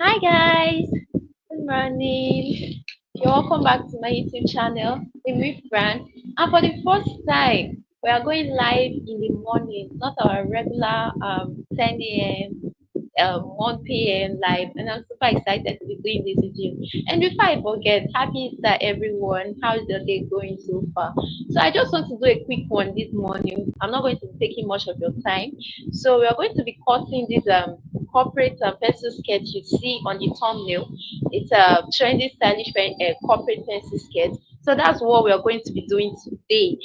Hi guys, good morning. You're welcome back to my YouTube channel, with Brand. And for the first time, we are going live in the morning, not our regular 10 a.m. 1 p.m. live, and I'm super excited to be doing this with you. And before I forget, happy Easter everyone. How's your day going so far? So I just want to do a quick one this morning. I'm not going to be taking much of your time. So we are going to be cutting this corporate pencil skirt you see on the thumbnail. It's a trendy, stylish corporate pencil skirt. So that's what we are going to be doing today.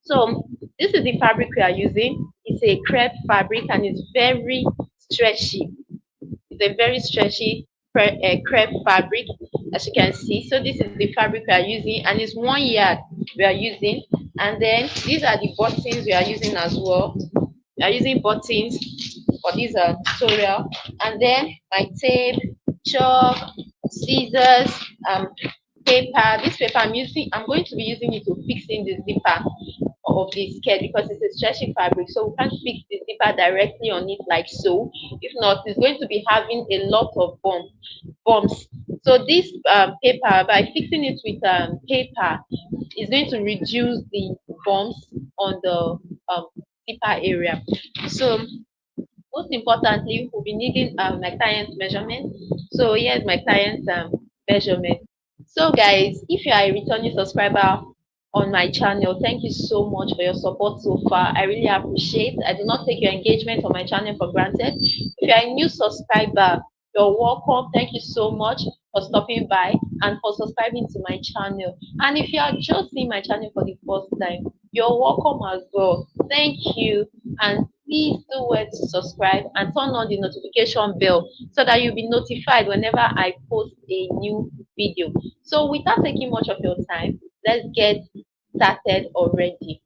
So this is the fabric we are using. It's a crepe fabric and it's very stretchy. It's a very stretchy crepe fabric, as you can see. So this is the fabric we are using, and it's 1 yard we are using. And then these are the buttons we are using as well. We are using buttons for this tutorial. And then my tape, chalk, scissors, um, paper. This paper I'm going to be using it to fix in the zipper of the skirt because it's a stretchy fabric, so we can't fix the zipper directly on it like so. If not, it's going to be having a lot of bumps. So this paper, by fixing it with paper, is going to reduce the bumps on the zipper area. So most importantly, we'll be needing my client's measurement. So here's my client's measurement. So guys, if you are a returning subscriber on my channel, thank you so much for your support so far. I really appreciate. I do not take your engagement on my channel for granted. If you are a new subscriber, you're welcome. Thank you so much for stopping by and for subscribing to my channel. And if you are just seeing my channel for the first time, you're welcome as well. Thank you. And please do well to subscribe and turn on the notification bell so that you'll be notified whenever I post a new video. So without taking much of your time, let's get started already.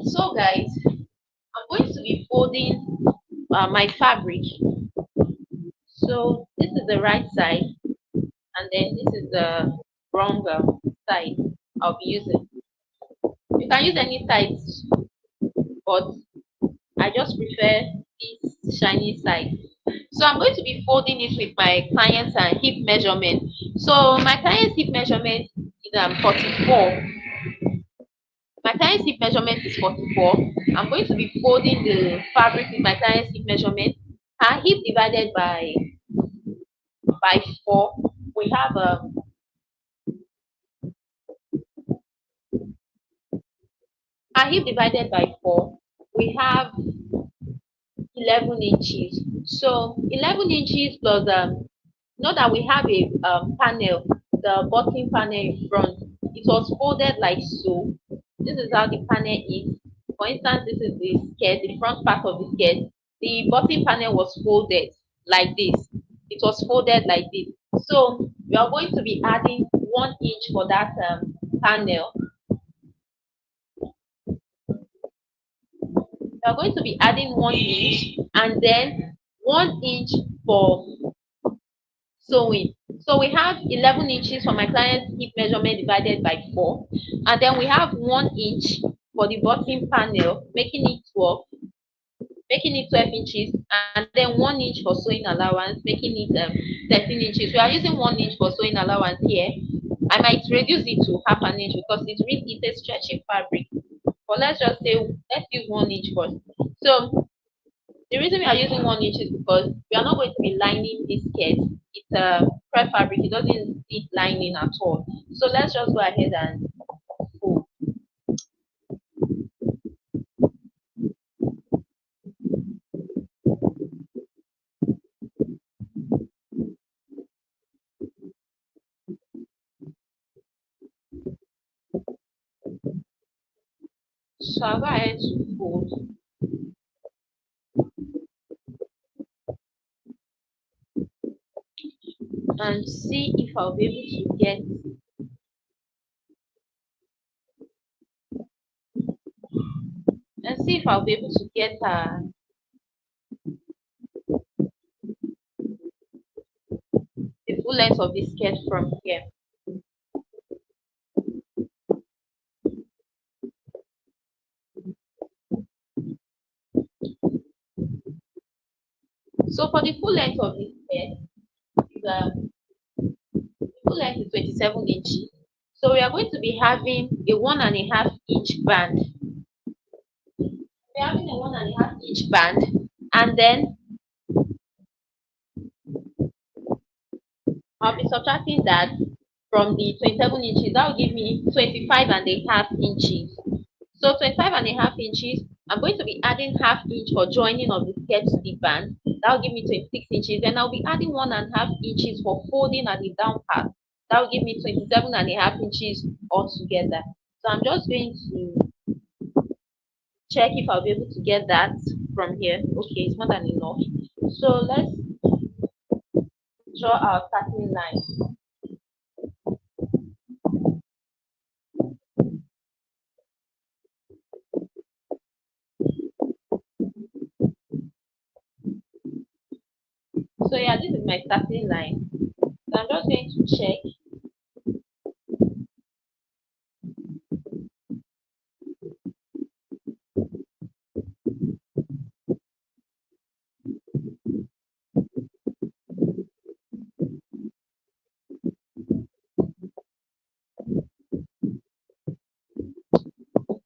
So guys, I'm going to be folding my fabric. So this is the right side, and then this is the wrong side I'll be using. You can use any sides, but I just prefer this shiny side. So I'm going to be folding it with my client's hip measurement. So my client's hip measurement is 44. My client's hip measurement is 44. I'm going to be folding the fabric with my client's hip measurement. Her hip divided by 4. We have her hip divided by 4. We have 11 inches. So 11 inches plus know that we have a panel, the bottom panel in front. It was folded like so. This is how the panel is. For instance, this is the skirt, the front part of the skirt. The bottom panel was folded like this. It was folded like this. So we are going to be adding 1 inch for that panel. We are going to be adding 1 inch and then 1 inch for sewing. So we have 11 inches for my client's hip measurement divided by 4. And then we have 1 inch for the bottom panel, making it 12 inches. And then 1 inch for sewing allowance, making it 13 inches. We are using 1 inch for sewing allowance here. I might reduce it to half an inch because it's a stretchy fabric. But let's use 1 inch first. So the reason we are using 1 inch is because we are not going to be lining this skirt. It's a crepe fabric, it doesn't need lining at all. So let's just go ahead and fold. So I'll go ahead to fold and see if I'll be able to get the full length of the skirt from here. So for the full length of the here is full length is 27 inches. So we are going to be having a 1.5 inch band. We're having a 1.5 inch band, and then I'll be subtracting that from the 27 inches. That will give me 25.5 inches. So 25.5 inches, I'm going to be adding half inch for joining of the skirt to the band. That will give me 26 inches. Then I'll be adding 1.5 inches for folding at the down part. That will give me 27.5 inches altogether. So I'm just going to check if I'll be able to get that from here. Okay, it's more than enough. So let's draw our starting line. So yeah, this is my starting line. So I'm just going to check.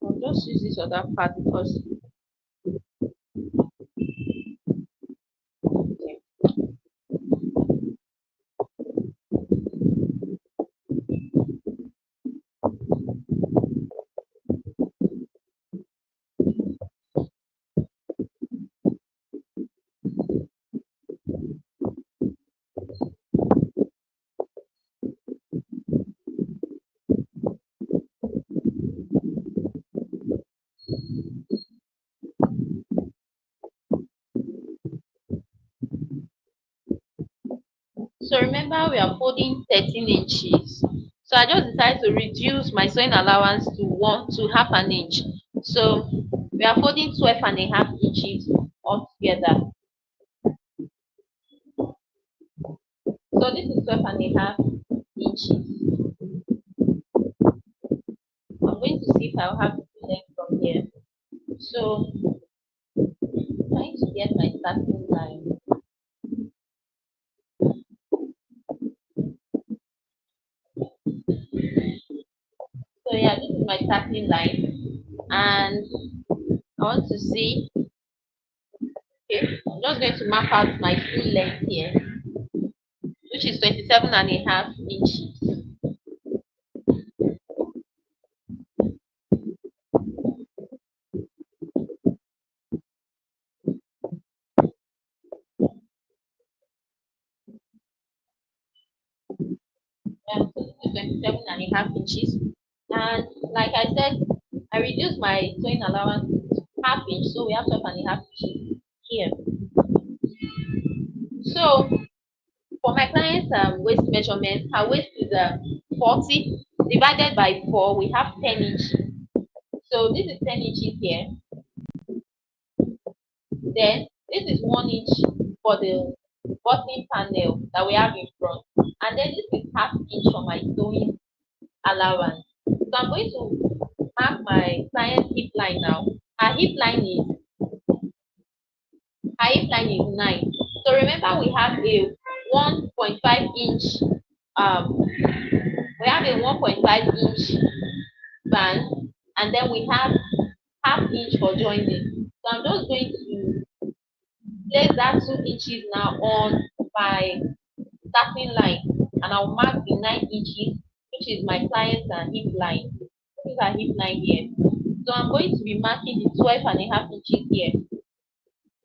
I'll just use this other part because okay. So remember we are folding 13 inches. So I just decided to reduce my sewing allowance to half an inch. So we are folding 12.5 inches altogether. So this is 12.5 inches. I'm going to see if I'll have the length from here. So I'm trying to get my starting line. So yeah, this is my starting line. And I want to see, okay, I'm just going to mark out my full length here, which is 27.5 inches. So this is 27.5 inches. And like I said, I reduced my sewing allowance to half inch, so we have 12.5 inches here. So for my client's waist measurement, her waist is 40 divided by 4, we have 10 inches. So this is 10 inches here. Then this is 1 inch for the buttoning panel that we have in front. And then this is half inch for my sewing allowance. So I'm going to mark my client's hip line now. Her hip line is her hip line is 9. So remember we have a 1.5 inch um we have a 1.5 inch band, and then we have half inch for joining. So I'm just going to place that 2 inches now on my starting line, and I'll mark the 9 inches, which is my client's hip line. This is her hip line here. So I'm going to be marking the 12.5 inches here.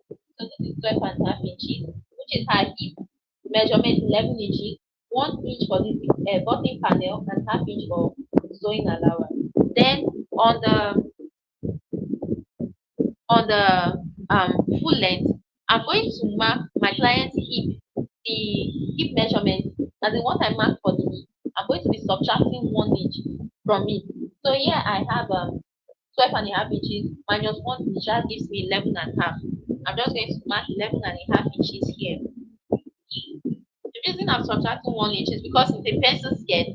So this is 12.5 inches, which is her hip measurement 11 inches, 1 inch for the button panel, and half inch for sewing allowance. Then on the full length, I'm going to mark my client's hip, the hip measurement, and the one I marked for the knee. I'm going to be subtracting 1 inch from it. So here I have 12.5 inches minus 1 inch, that gives me 11.5. I'm just going to mark 11.5 inches here. The reason I'm subtracting 1 inch is because it's a pencil skirt,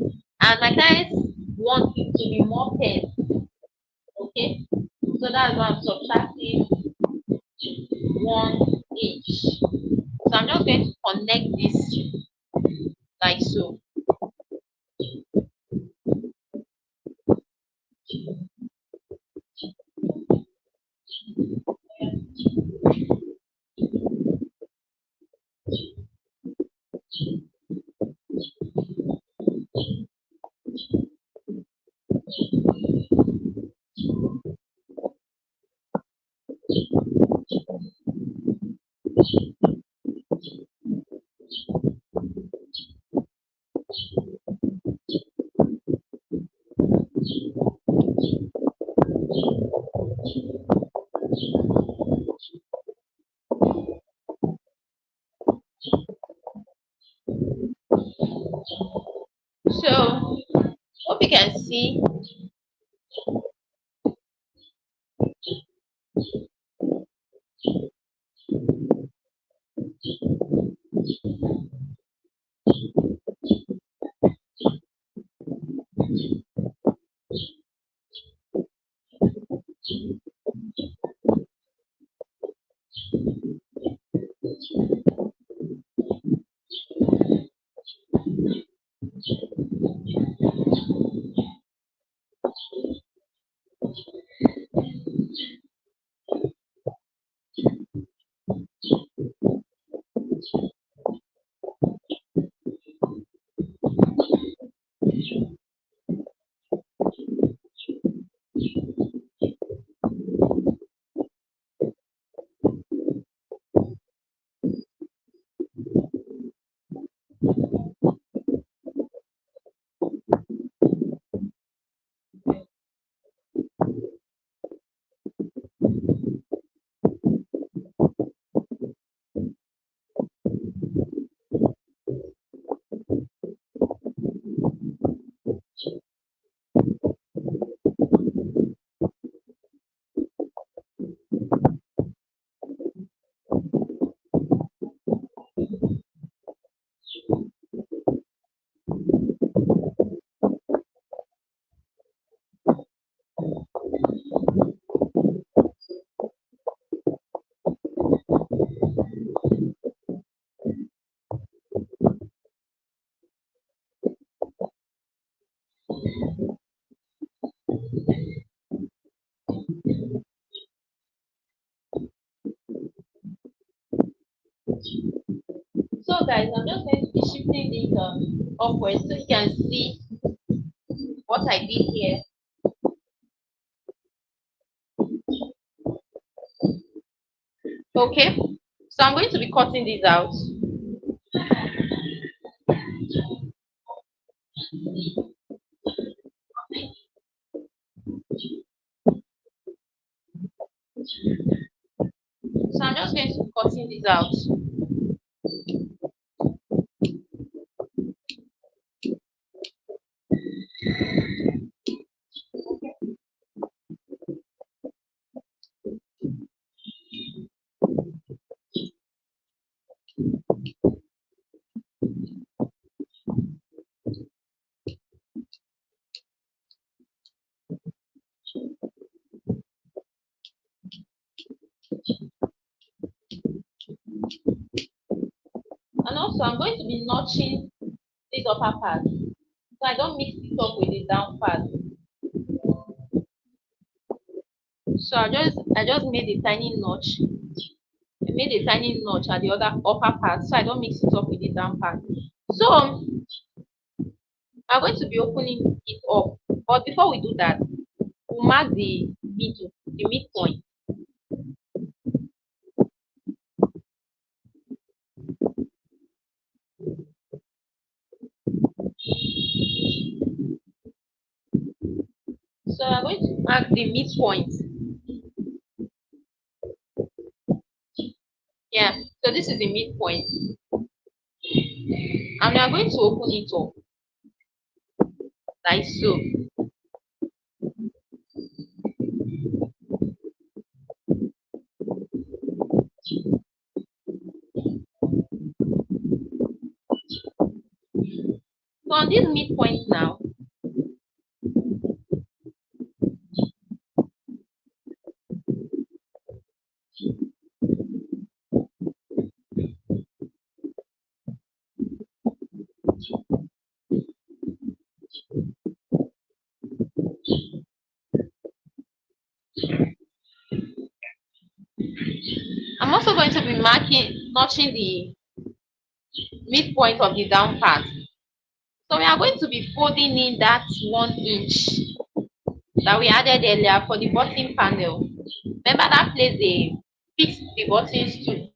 and my clients want it to be more pairs. Okay, so that's why I'm subtracting 1 inch. So I'm just going to connect this like so. So hope you can see. So guys, I'm just going to be shifting this upwards so you can see what I did here. Okay. So I'm going to be cutting this out. So I'm just going to be cutting this out. And also I'm going to be notching this upper part. So I don't mix it up with the down part. So I just made a tiny notch. I made a tiny notch at the other upper part so I don't mix it up with the down part. So I'm going to be opening it up. But before we do that, we'll mark the middle, the midpoint. So I'm going to mark the midpoint. Yeah, so this is the midpoint. And we are going to open it up like so. So on this midpoint now, I'm also going to be notching the midpoint of the down part. So we are going to be folding in that 1 inch that we added earlier for the button panel. Remember that place they fix the buttons to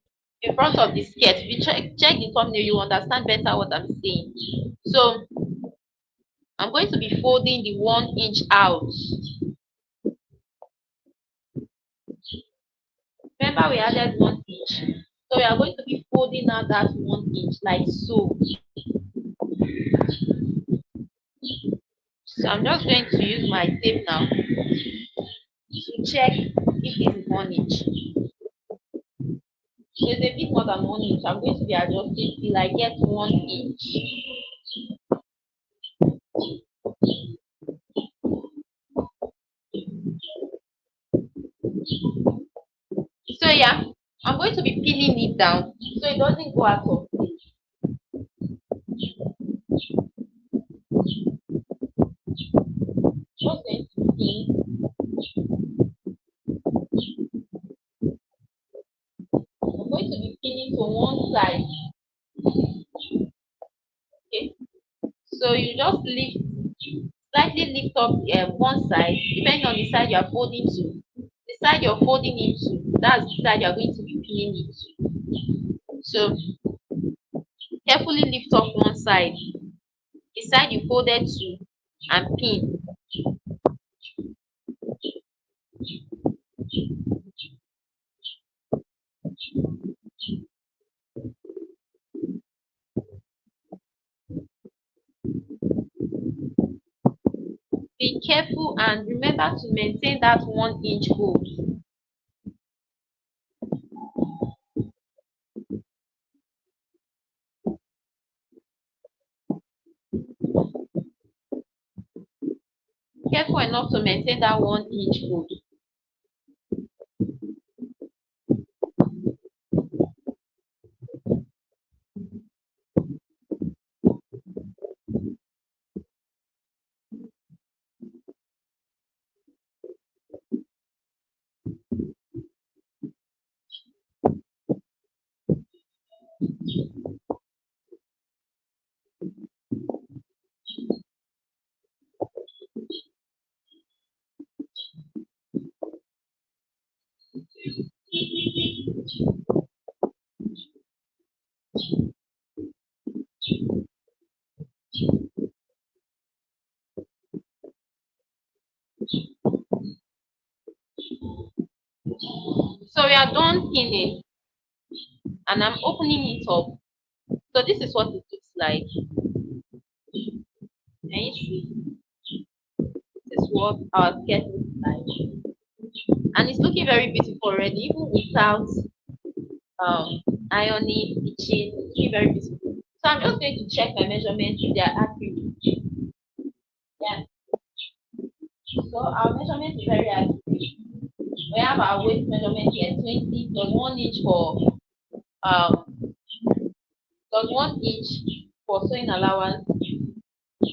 in front of the skirt. If you check the thumbnail, you understand better what I'm saying. So I'm going to be folding the 1 inch out. Remember we added 1 inch. So we are going to be folding out that 1 inch like so. So I'm just going to use my tape now to check if this is 1 inch. So it's a bit more than 1 inch. I'm going to be adjusting till I get 1 inch. So yeah, I'm going to be pinning it down so it doesn't go out of place. Just going to pin. I'm going to be pinning to one side. Okay. So you just slightly lift up one side, depending on the side you are folding to. The side you're folding into, that's the side you're going to be pinning it to. So carefully lift up one side, the side you folded to, and pin. Be careful and remember to maintain that 1 inch hold. Careful enough to maintain that 1 inch hold. So we are done pinning and I'm opening it up. So this is what it looks like. Can you see? This is what our skirt looks like. And it's looking very beautiful already, even without ironing, stitching. It's looking very beautiful. So I'm just going to check my measurements if they are accurate. Yeah. So our measurement is very accurate. We have our waist measurement here, 20 plus 1 inch for um plus 1 inch for sewing allowance.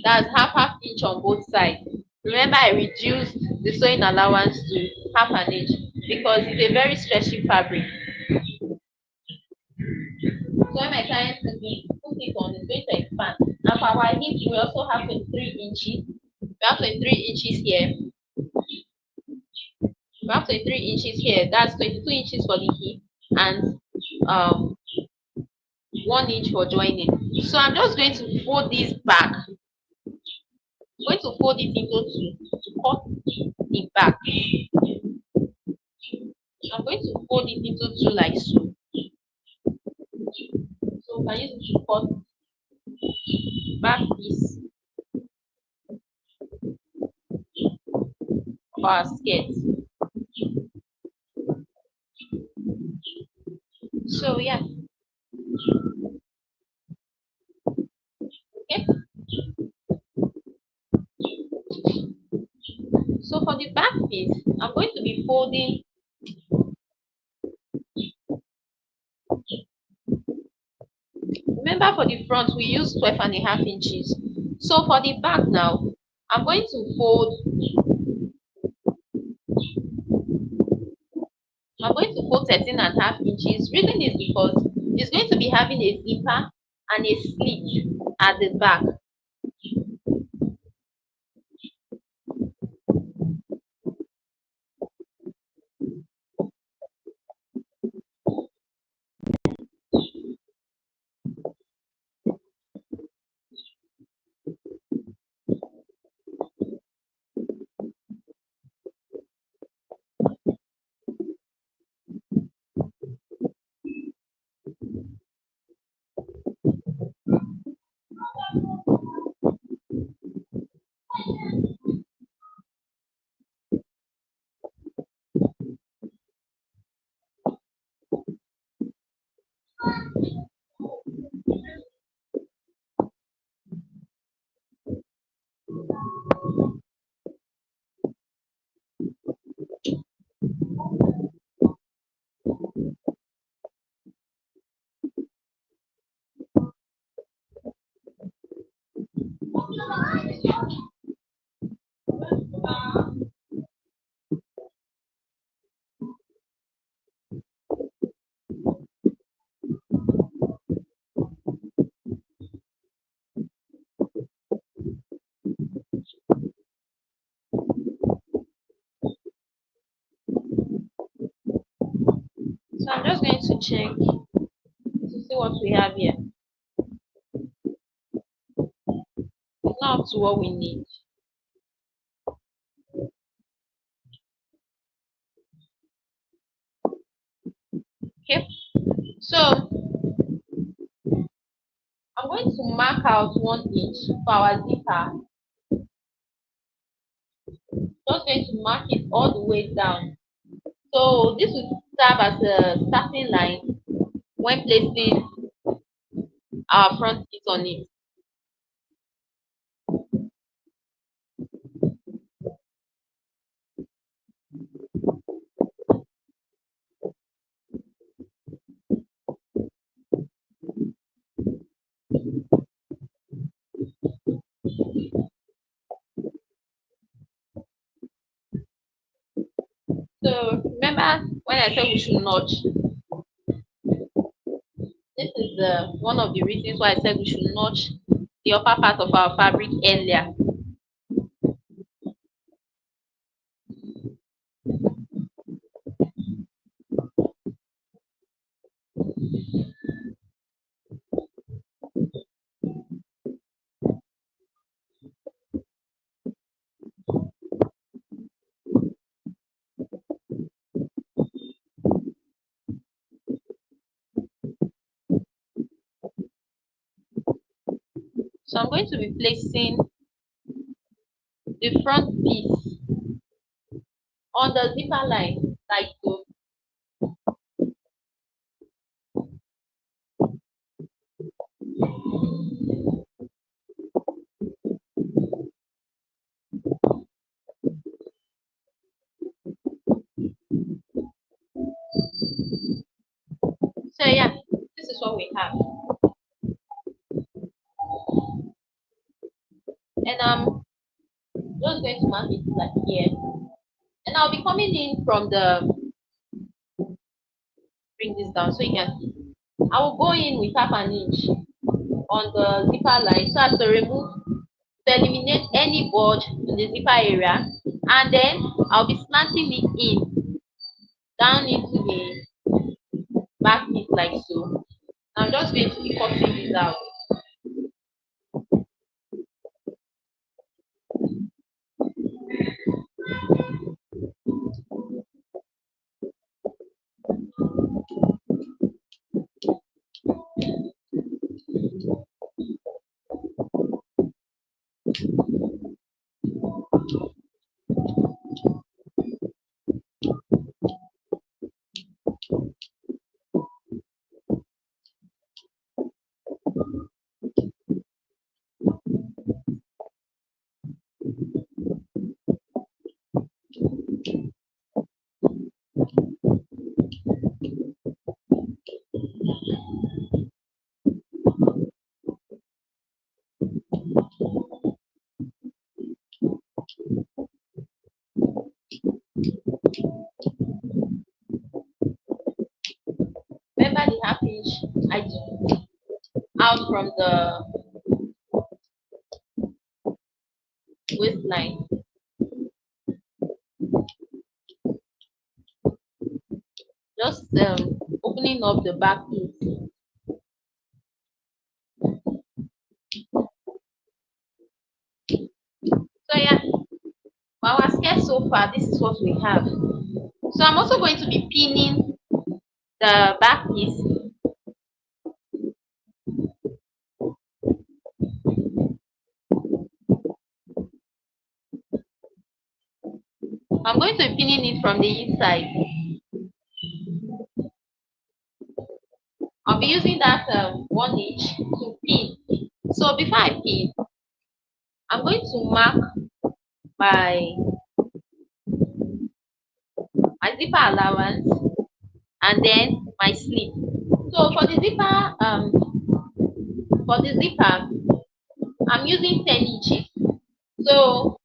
That's half inch on both sides. Remember I reduced the sewing allowance to half an inch because it's a very stretchy fabric. So when my client put it on, it's going to expand. And for our hip, we also have 23 inches. We have 23 inches here. We have 23 inches here. That's 22 inches for the hip and um 1 inch for joining. So I'm just going to fold this back. I'm going to fold it into two to cut the back. I'm going to fold it into two like so. So can use it to cut back piece of our skirt. So yeah. Okay. So for the back piece, I'm going to be folding. Remember for the front we use 12.5 inches. So for the back now, I'm going to fold. I'm going to fold 13.5 inches. Reason is because it's going to be having a zipper and a slit at the back. So I'm just going to check to see what we have here. It's not up to what we need. Okay. So I'm going to mark out 1 inch for our zipper. Just going to mark it all the way down. So this will serve as a starting line when placing our front piece on it. So remember when I said we should notch, this is one of the reasons why I said we should notch the upper part of our fabric earlier. So I'm going to be placing the front piece on the zipper line like so. So yeah, this is what we have. And I'm just going to mark it like here. And I'll be coming in from the, bring this down so you can see. I will go in with half an inch on the zipper line so as to remove, to eliminate any bulge in the zipper area, and then I'll be slanting it in down into the back piece like so. I'm just going to be cutting this out. half inch I do out from the waistline. Just opening up the back piece. So yeah, for our skirt so far, this is what we have. So I'm also going to be pinning the back piece. I'm going to be pinning it from the inside. I'll be using that 1 inch to pin. So before I pin, I'm going to mark my my zipper allowance and then my slip. So for the zipper, I'm using 10 inches. So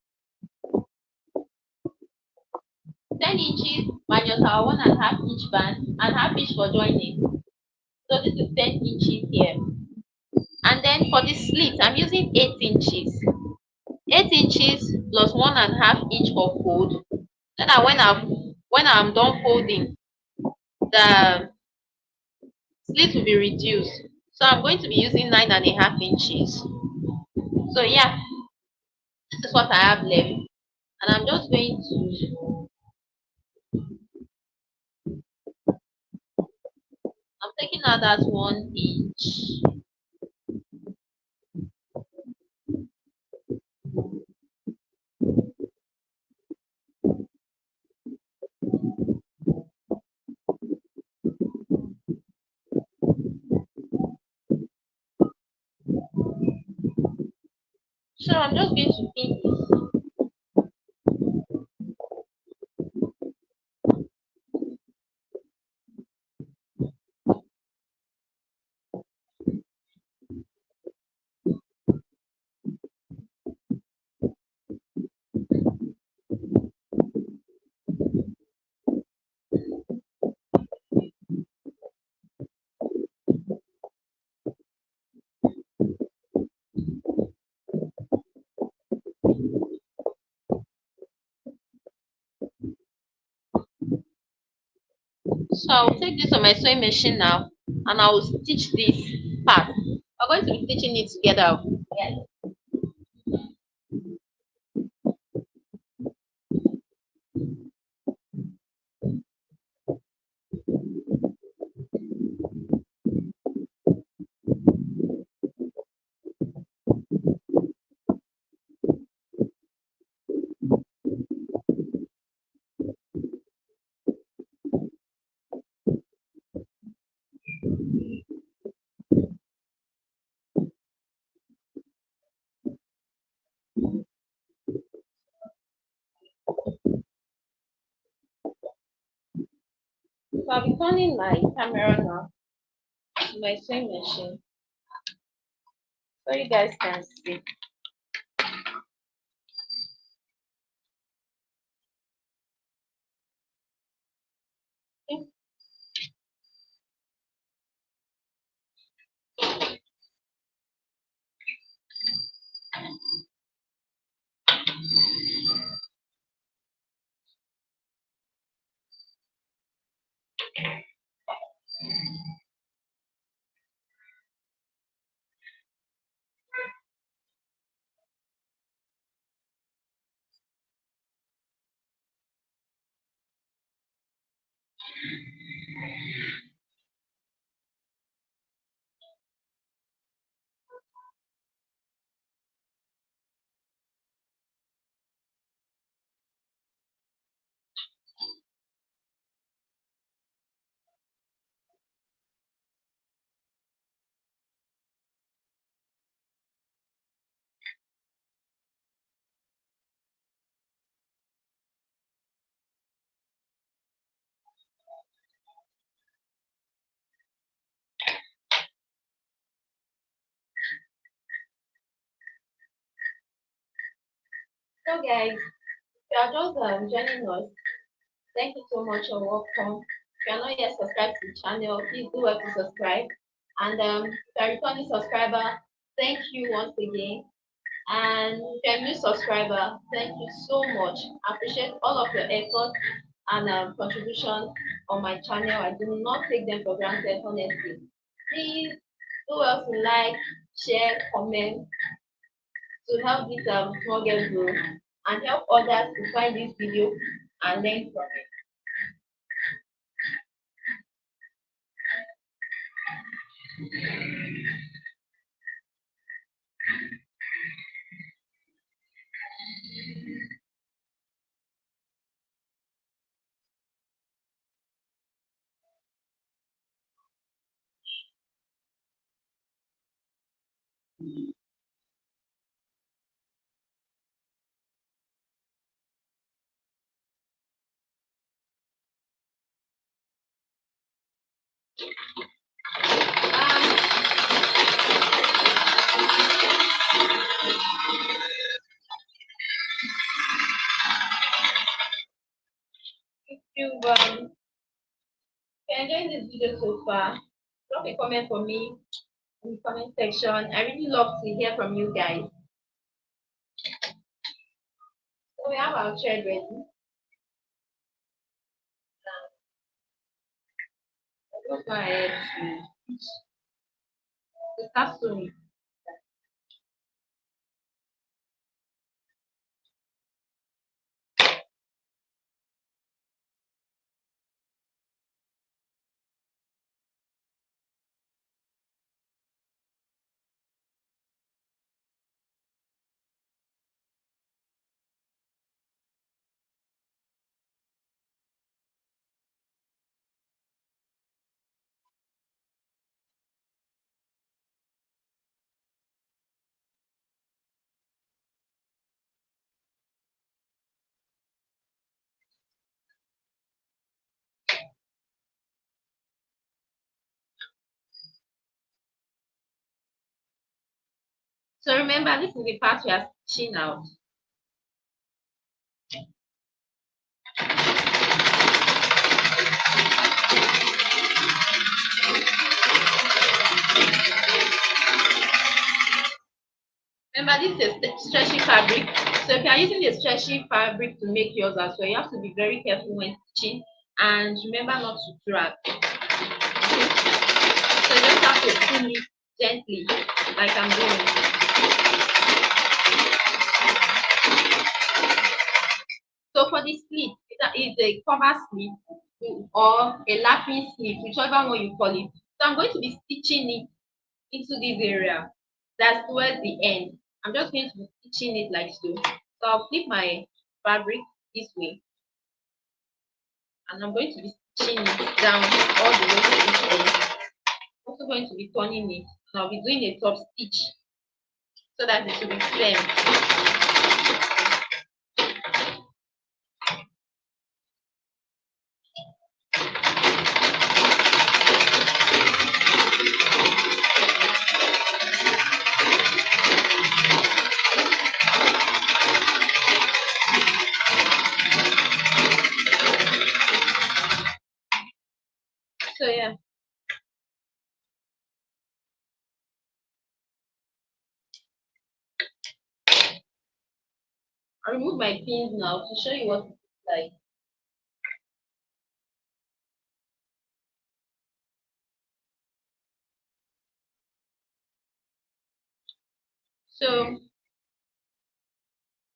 10 inches minus our 1.5 inch band and half inch for joining. So this is 10 inches here. And then for the slit, I'm using 8 inches. 8 inches plus 1.5 inch of fold. So that when I'm done folding, the slit will be reduced. So I'm going to be using 9.5 inches. So yeah, this is what I have left. And I'm just going to I'm taking out that 1 inch. So I'm just going to pin this. So I'll take this on my sewing machine now and I will stitch this part. We're going to be stitching it together. Yeah. So I'll be turning my camera now to my sewing machine so you guys can see. Okay. So guys, if you are just joining us, thank you so much. You're welcome. you are not yet subscribed to the channel, please do well to subscribe. And if you're a returning subscriber, thank you once again. And if you're a new subscriber, thank you so much. I appreciate all of your effort and contribution on my channel. I do not take them for granted, honestly. Please do well to like, share, comment to help this small girl grow and help others to find this video and learn from it. Um, if you've enjoyed this video so far, drop a comment for me in the comment section. I really love to hear from you guys. So we have our thread ready. Let's go ahead to start sewing. So remember, this is the part we are stitching out. Remember, this is a stretchy fabric. So if you are using a stretchy fabric to make yours as well, you have to be very careful when stitching and remember not to drag. Okay? So you just have to pull it gently, like I'm doing. So for the sleeve, it's a cover sleeve or a lapping sleeve, whichever one you call it. So I'm going to be stitching it into this area. That's towards the end. I'm just going to be stitching it like so. So I'll flip my fabric this way and I'm going to be stitching it down all the way to this end. I'm also going to be turning it and I'll be doing a top stitch so that it will be firm. So yeah, I'll remove my pins now to show you what it's like. So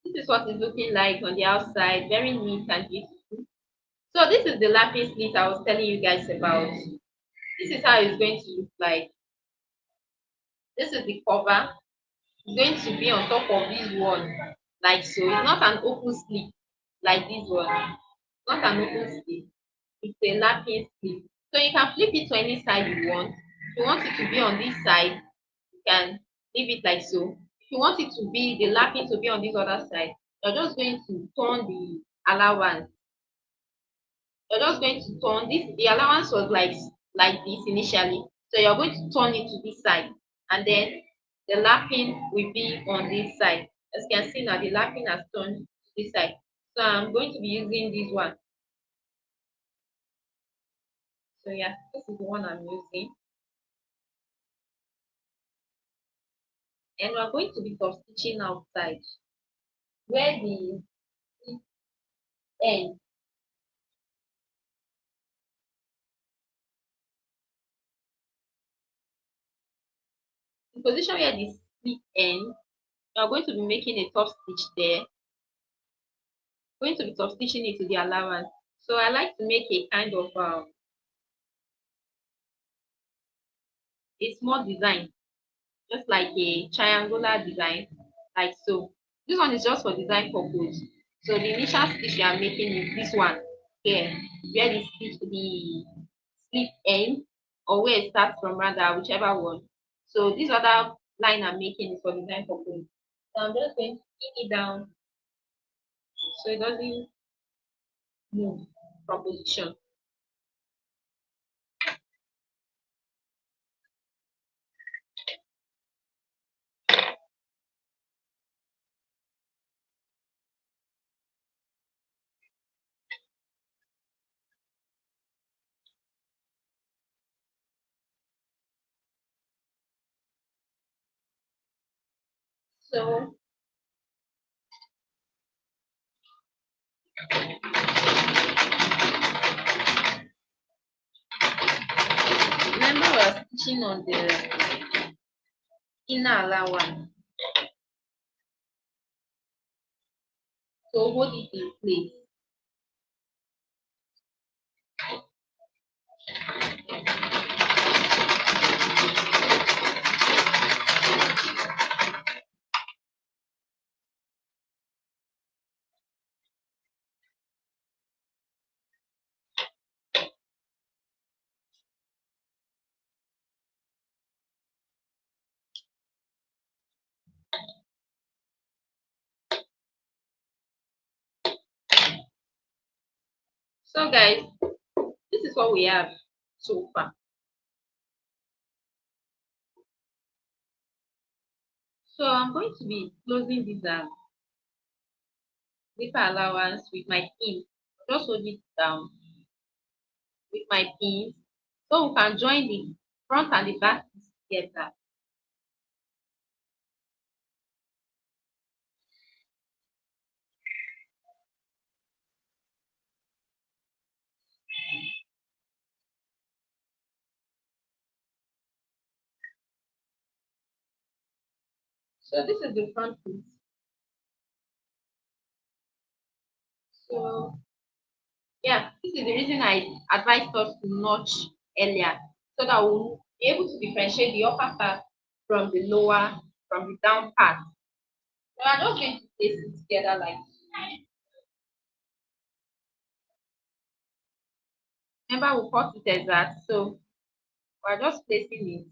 this is what it's looking like on the outside, very neat and beautiful. So this is the lapis slit I was telling you guys about. This is how it's going to look like. This is the cover. It's going to be on top of this one, like so. It's not an open slit like this one. It's not an open slit. It's a lapis slit. So you can flip it to any side you want. If you want it to be on this side, you can leave it like so. If you want it to be the lapping to be on this other side, you're just going to turn the allowance. You're just going to turn this. The allowance was like this initially, so you're going to turn it to this side, and then the lapping will be on this side. As you can see now, the lapping has turned to this side. So I'm going to be using this one. So yeah, this is the one I'm using. And we're going to be top stitching outside where the end, the position where the split end, you're going to be making a top stitch there, going to be top stitching it to the allowance. So I like to make a kind of a small design, just like a triangular design, like so. This one is just for design purpose. So the initial stitch you are making is this one here, where the stitch, the split end, or where it starts from rather, whichever one. So this other line I'm making is for design purpose. So I'm just going to pin it down so it doesn't move from position. So remember we're stitching on the inner allowance. So hold it in place. So guys, this is what we have so far. So I'm going to be closing this zipper allowance with my pin. Just hold it down with my pins so we can join the front and the back piece together. So this is the front piece. So yeah, this is the reason I advised us to notch earlier so that we'll be able to differentiate the upper part from the lower, from the down part. So I'm just going to place it together like this. Remember we cut it exact, so we're just placing it.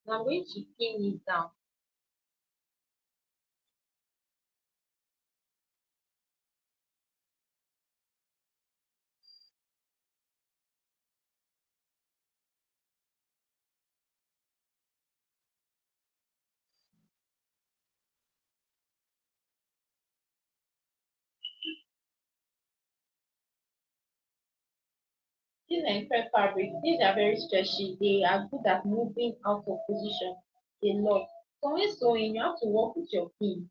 Now I'm going to pin it down. These are crepe fabric. These are very stretchy. They are good at moving out of position a lot. So when sewing, you have to work with your pin.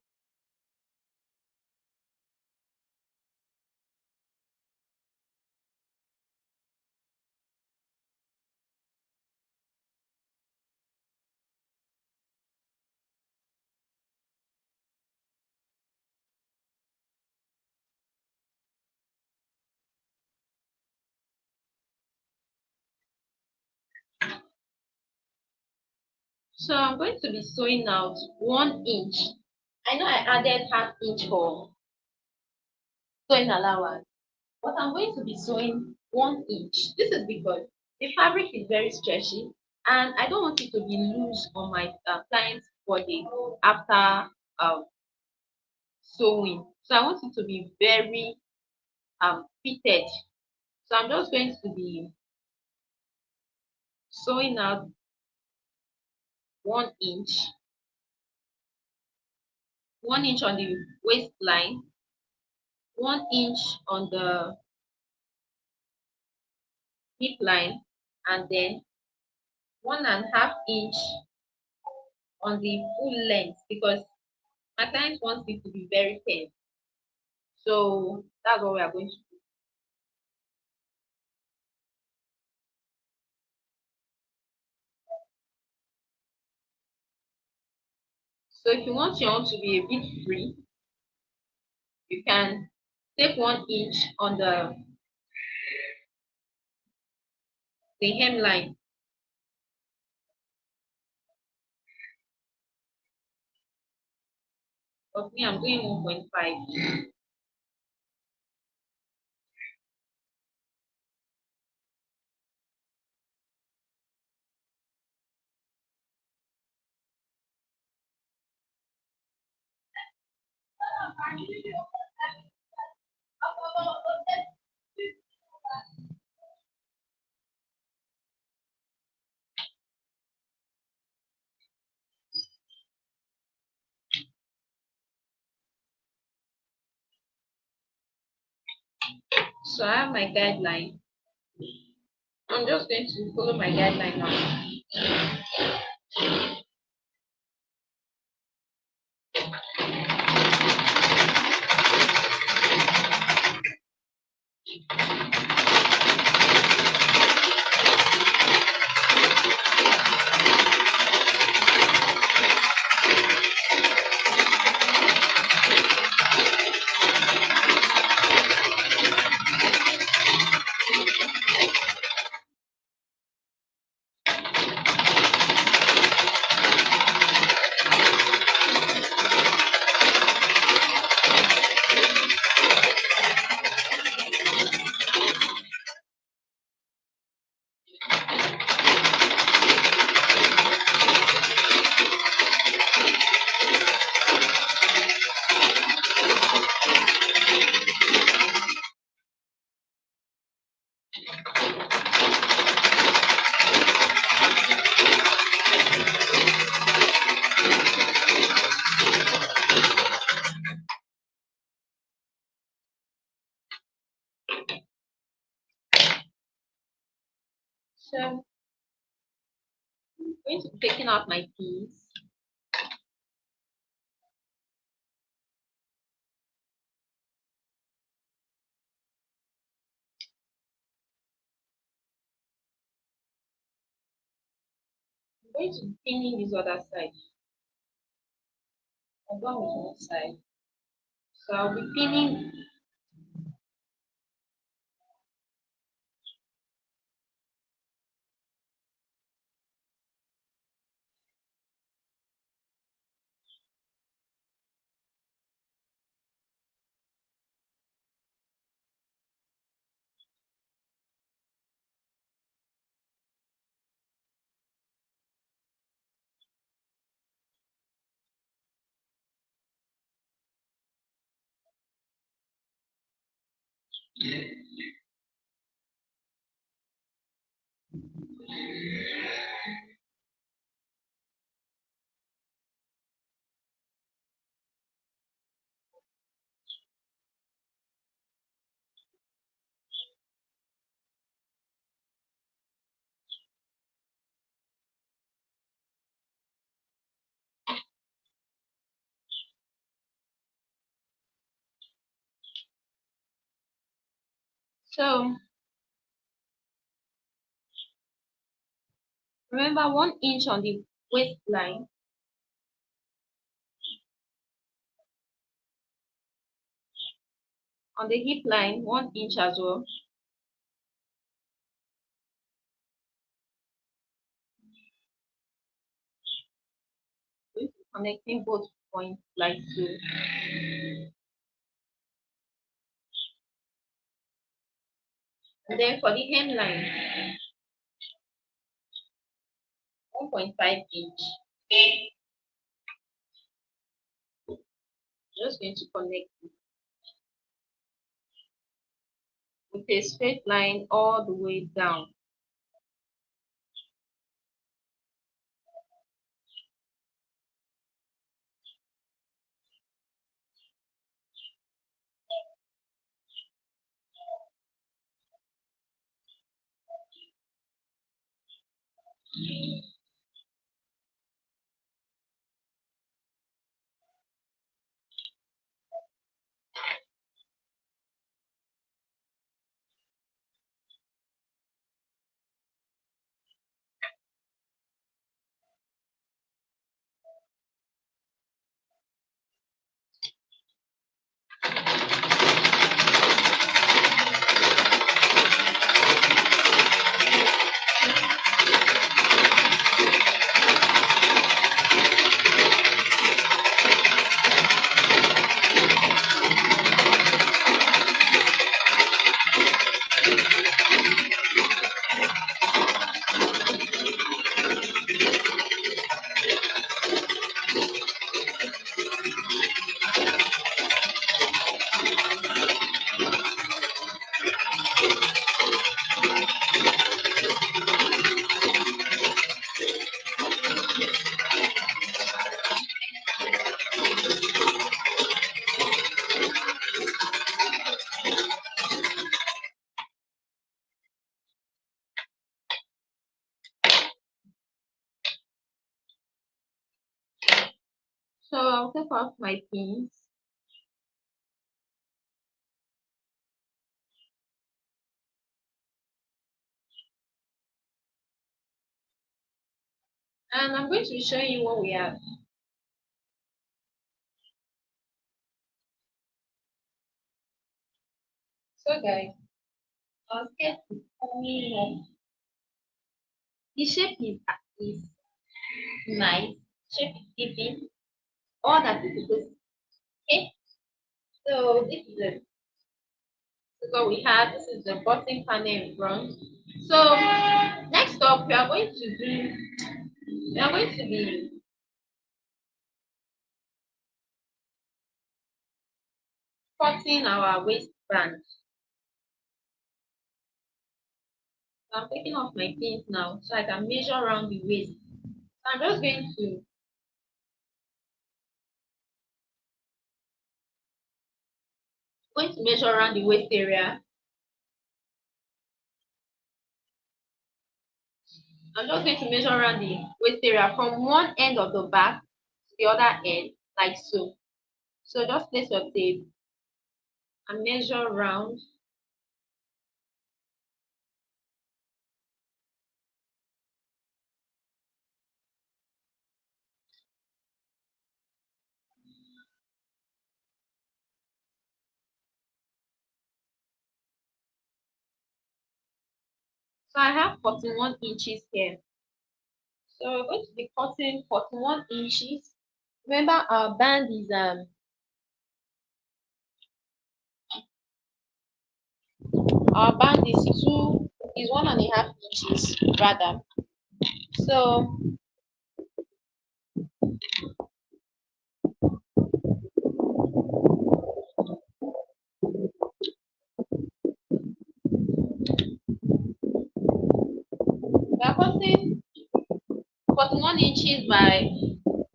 So I'm going to be sewing out 1 inch. I know I added half inch for sewing allowance, but I'm going to be sewing 1 inch. This is because the fabric is very stretchy and I don't want it to be loose on my client's body after sewing. So I want it to be very fitted. So I'm just going to be sewing out 1 inch, 1 inch on the waistline. 1 inch on the hip line, and then 1.5 inch on the full length, because my client wants it to be very thin. So that's what we are going to do. So if you want your own to be a bit free, you can take 1 inch on the hemline. But me, I'm doing 1.5. So I have my guideline. I'm just going to follow my guideline now. So I'm going to be taking out my piece. I'm going to be pinning this other side. I'm done with one side. So I'll be pinning. So remember, 1 inch on the waistline, on the hip line, 1 inch as well. Connecting both points like so. And then for the hemline, 1.5 inch. Just going to connect with a straight line all the way down. So I'll take off my pins and I'm going to be showing you what we have. So guys, our skirt is coming up. The shape is nice. Shape is giving all that it is. Okay. So this is what we have. This is the bottom panel in front. So next up we are going to be cutting our waistband. So I'm taking off my pins now so I can measure around the waist. So I'm just going to measure around the waist area. I'm just going to measure around the waist area from one end of the back to the other end, like so. So just place your tape and measure around. So I have 41 inches here. So we're going to be cutting 41 inches. Remember our band is 1.5 inches rather. So we are cutting 41 inches by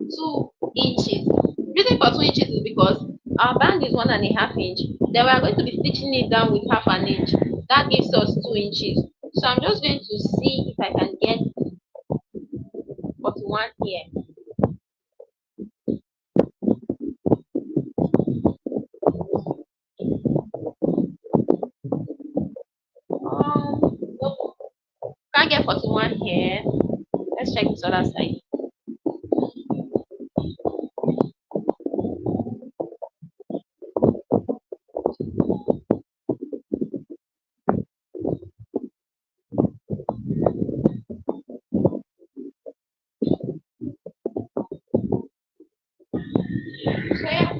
2 inches. Reason for 2 inches is because our band is 1.5 inch. Then we are going to be stitching it down with half an inch. That gives us 2 inches. So I'm just going to see if I can get 41 here. Nope, can't get 41 here. Let's check this other side. So yeah,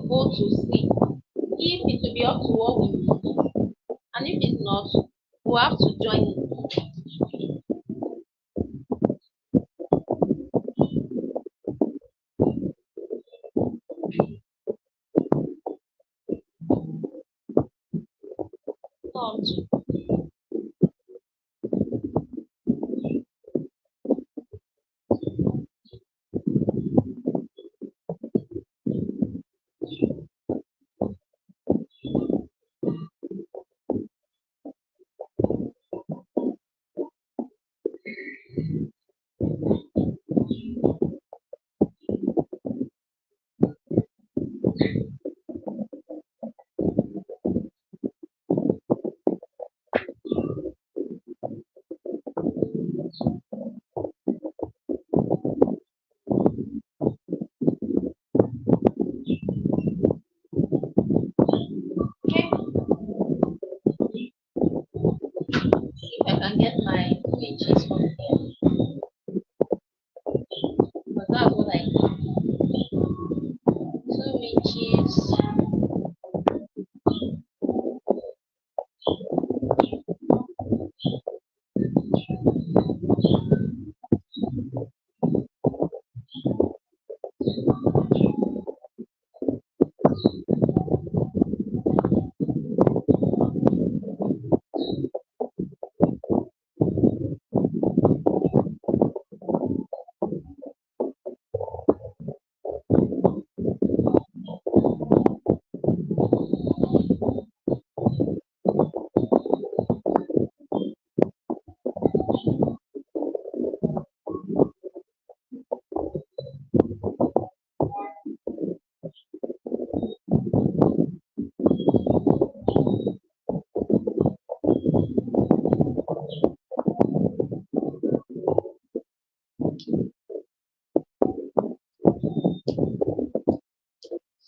go to sleep. If it will be up to what we do, and if it's not, we'll have to join it. Okay, if I can get my pages from here, but that's what I need. Two inches.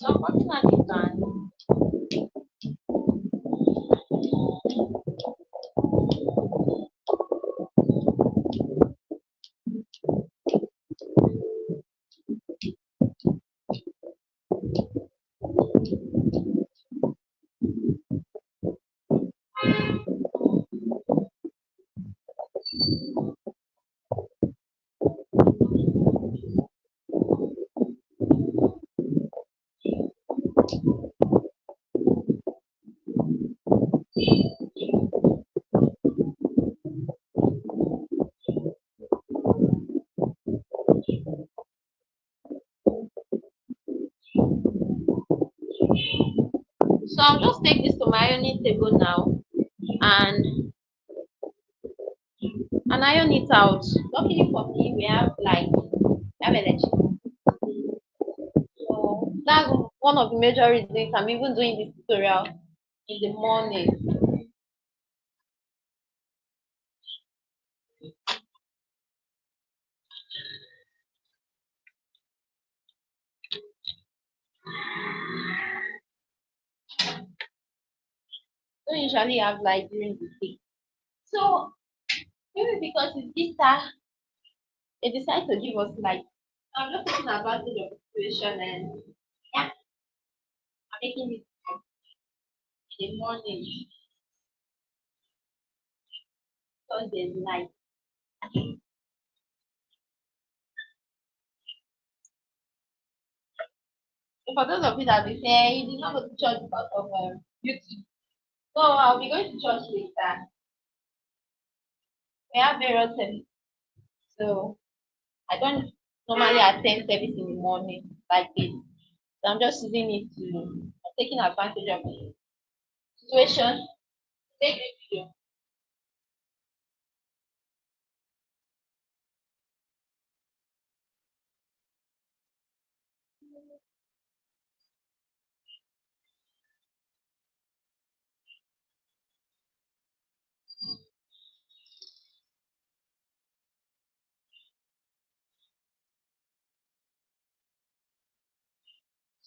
So I'm working at the plan. So I'll just take this to my ironing table now and iron it out. Luckily for me, we have light, we have electricity. So that's one of the major reasons I'm even doing this tutorial in the morning. Don't usually have light during the day. So maybe because it's Easter, they decide to give us light. I'm just taking advantage of the situation and yeah, I'm making it in the morning because there's light. So for those of you that be saying you did not go to church because of YouTube. So I'll be going to church later. We have various services. So I don't normally attend service in the morning like this. So I'm just using it to I'm taking advantage of the situation. Take a video.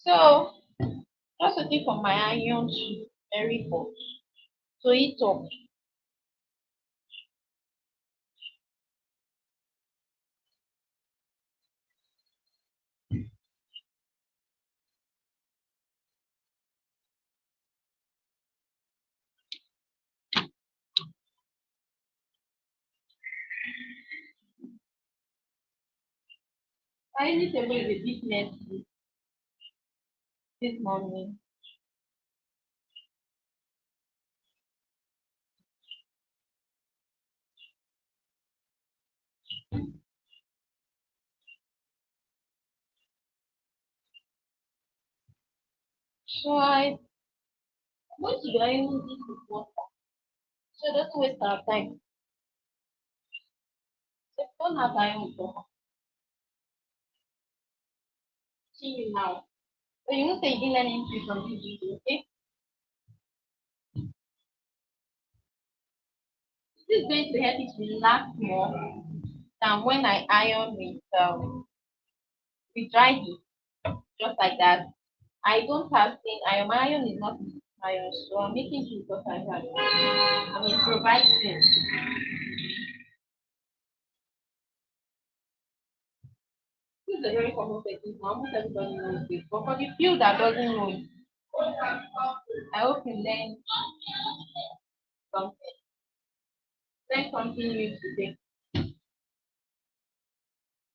So just waiting for my iron to very hot to heat up. I need to be a bit messy this morning. So I'm going to be ironing this with water. So don't waste our time. So if you don't have iron with water, see you now. So you won't say you didn't learn anything from this video, okay? This is going to help you to relax more than when I iron with dry heat, just like that. I don't have thin iron. My iron is not iron, so I'm making sure because I have. I'm improvising. This is a very common technique. Almost everybody knows this. But for the few that doesn't know it, I hope you something. Learn something new today.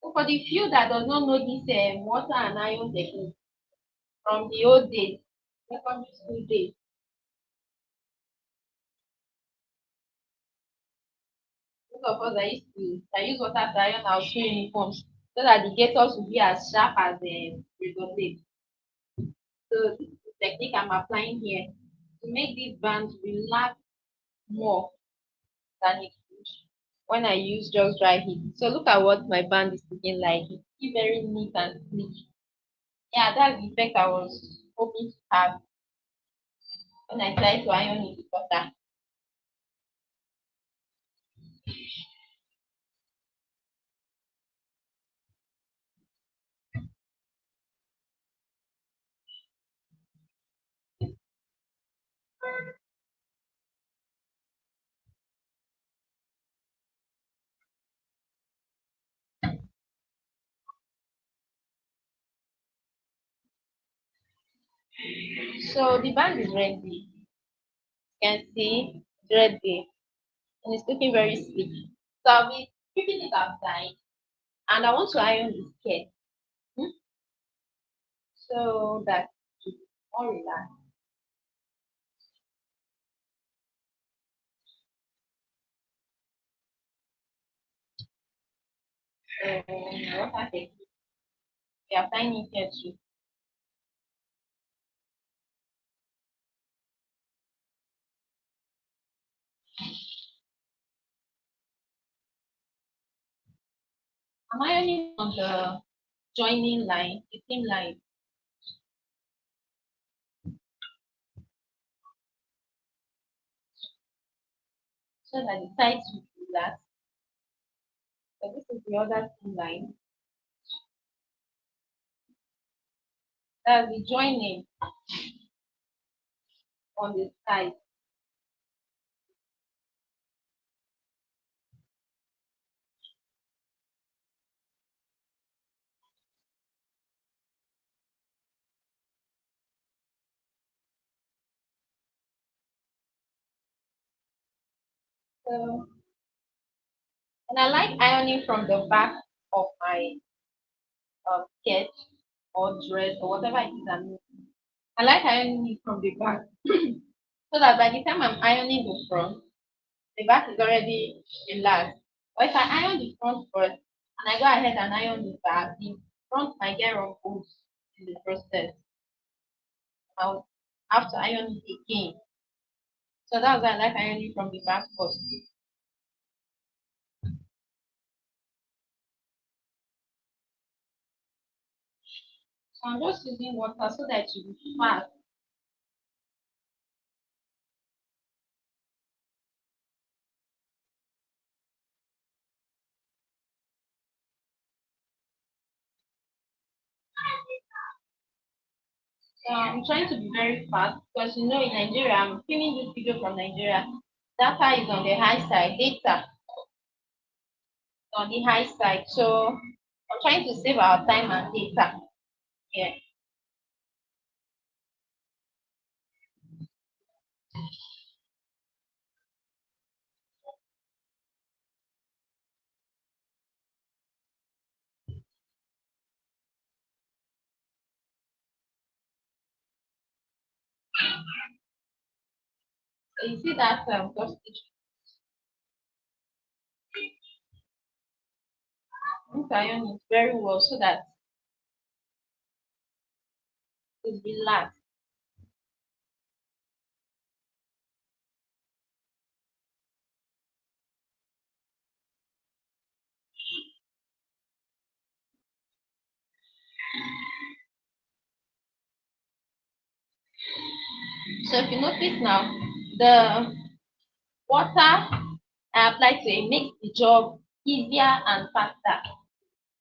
So for the few that does not know this water and iron technique from the old days, secondary school days, most of us I use water to iron our school uniforms so that the gators will be as sharp as razor blade. So this is the technique I'm applying here to make these bands relax more than it would when I use just dry heat. So look at what my band is looking like. It's very neat and sleek. Yeah, that's the effect I was hoping to have when I tried to iron it with water. So the band is ready. You can see it's ready and it's looking very sleek. So I'll be keeping it outside and I want to iron the skirt so that it's more relaxed. So what I think we are applying it here too. I'm ironing on the joining line, the seam line, so that the sides will be relaxed. So this is the other seam line. That's the joining on the side. So and I like ironing from the back of my skirt or dress or whatever it is I'm using. I like ironing it from the back so that by the time I'm ironing the front, the back is already relaxed. But if I iron the front first and I go ahead and iron the back, the front might get ruffled in the process. I'll have to iron it again. So that's why I like ironing from the back first. So I'm just using water so that it will be fast. So I'm trying to be very fast because in Nigeria, I'm filming this video from Nigeria. Data is on the high side, data on the high side. So I'm trying to save our time and data. Yeah. So you see that just iron it very well so that it relax. So if you notice now, the water I apply to it makes the job easier and faster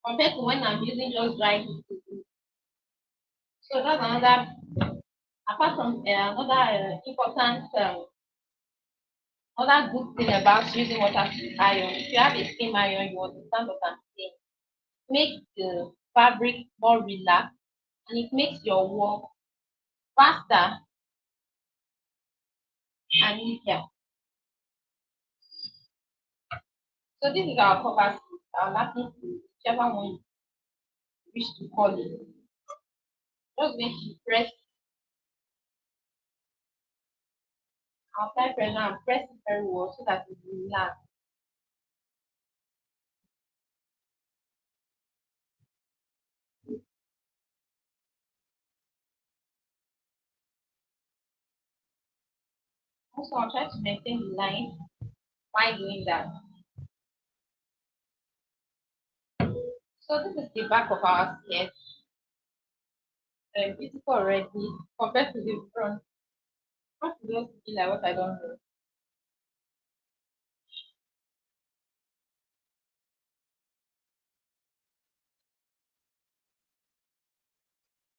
compared to when I'm using just dry heat. So that's another, apart from another important, another good thing about using water to iron. If you have a steam iron, you understand what I'm saying. It makes the fabric more relaxed and it makes your work faster and easier. So this is our cover sheet, our lapping sheet, whichever one you wish to call it. Just make sure you press, apply pressure and press it very well so that it will relax. Also, I'll try to maintain the line while doing that. So this is the back of our skirt. Beautiful already compared to the front. Front is just feel like what I don't know.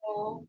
So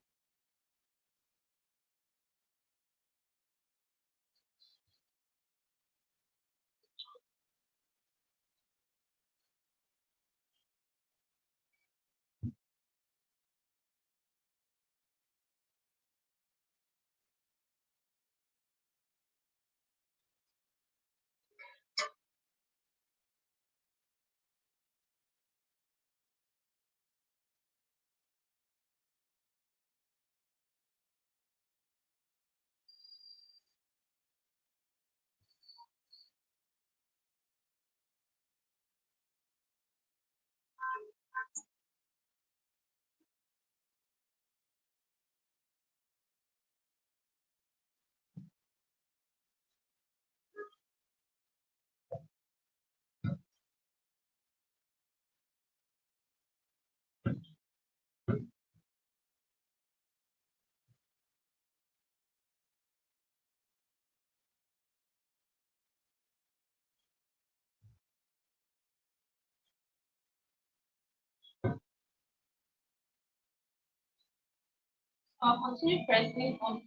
I'll continue pressing on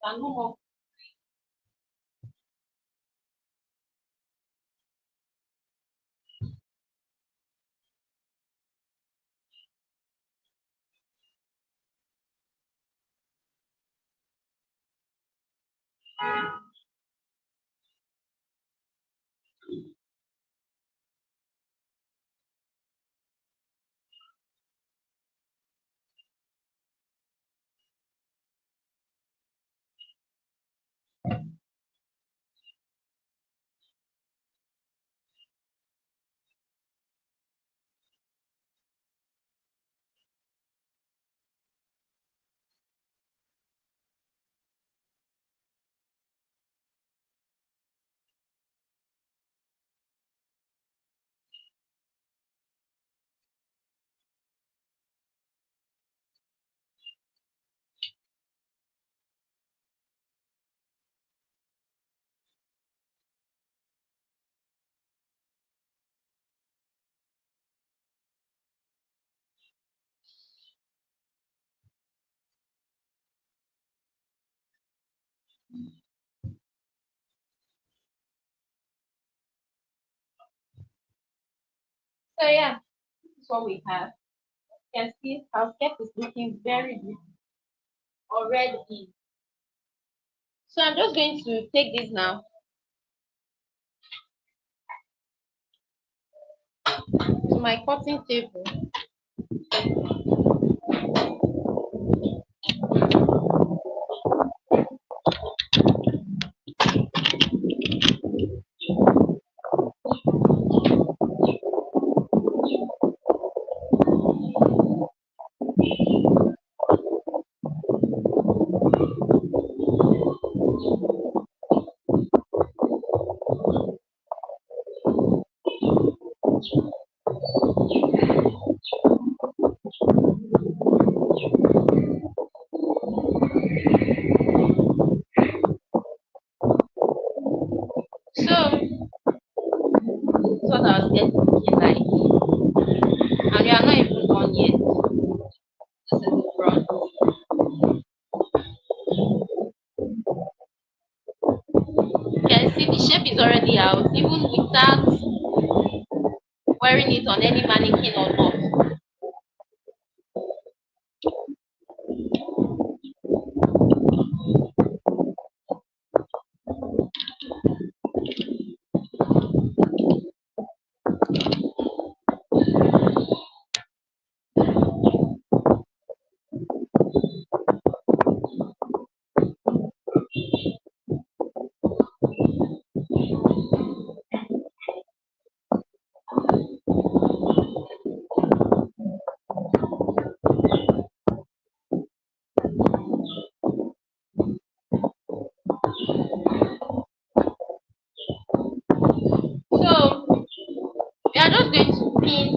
and no more. So yeah, this is what we have. You can see our skirt is looking very good already. So I'm just going to take this now to my cutting table. your skirt is looking like, and you are not even done yet. This is the front. You can see the shape is already out, even without wearing it on any mannequin or not. So we are just going to pin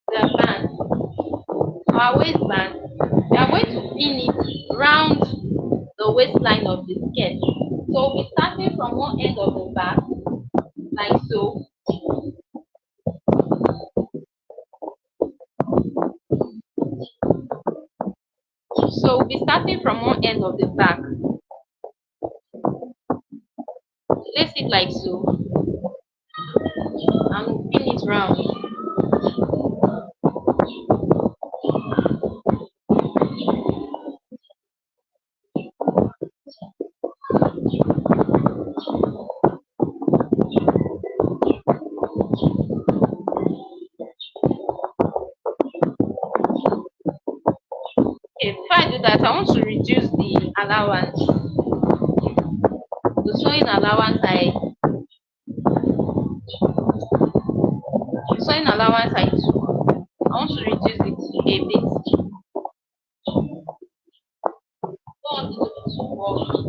the band, our waistband. We are going to pin it round the waistline of the skirt. So we'll be starting from one end of the back, like so. So we'll be starting from one end of the back. Place it like so and pin it round. Okay, before I do that, I want to reduce the allowance. The sewing allowance I took. I want to reduce it a bit. Don't want it to be too bulky.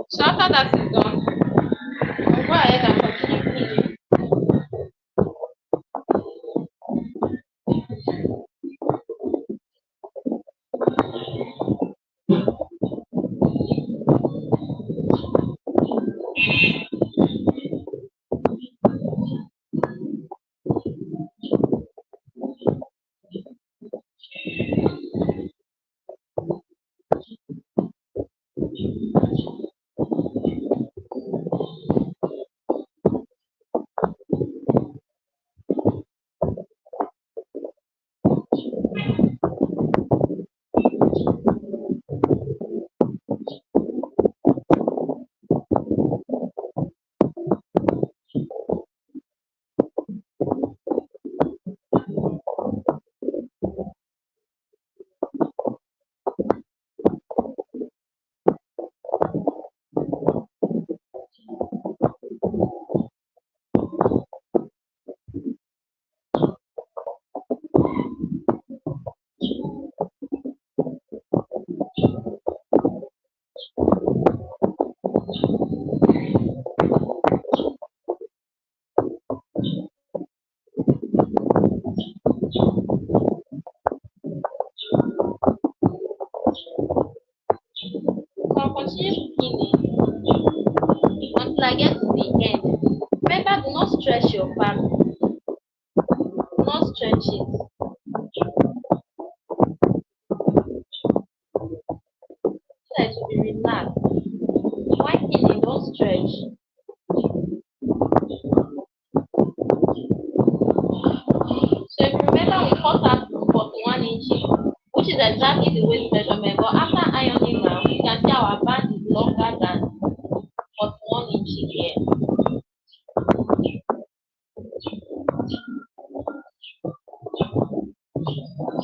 So after that is done, I'll go ahead and continue pinning. So I'll continue pinning until I get to the end. Remember, do not stretch your back. Do not stretch it. So that it will be relaxed. While pinning, don't stretch. is exactly the waist measurement, but after ironing now, you can see our band is longer than 41 inches here.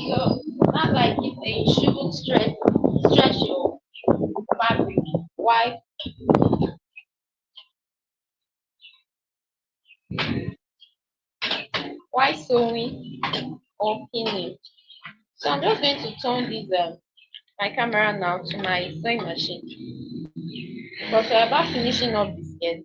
So that's like if you shouldn't stretch your fabric. Why sewing or pinning? So I'm just going to turn this my camera now to my sewing machine because we're about finishing up this yet.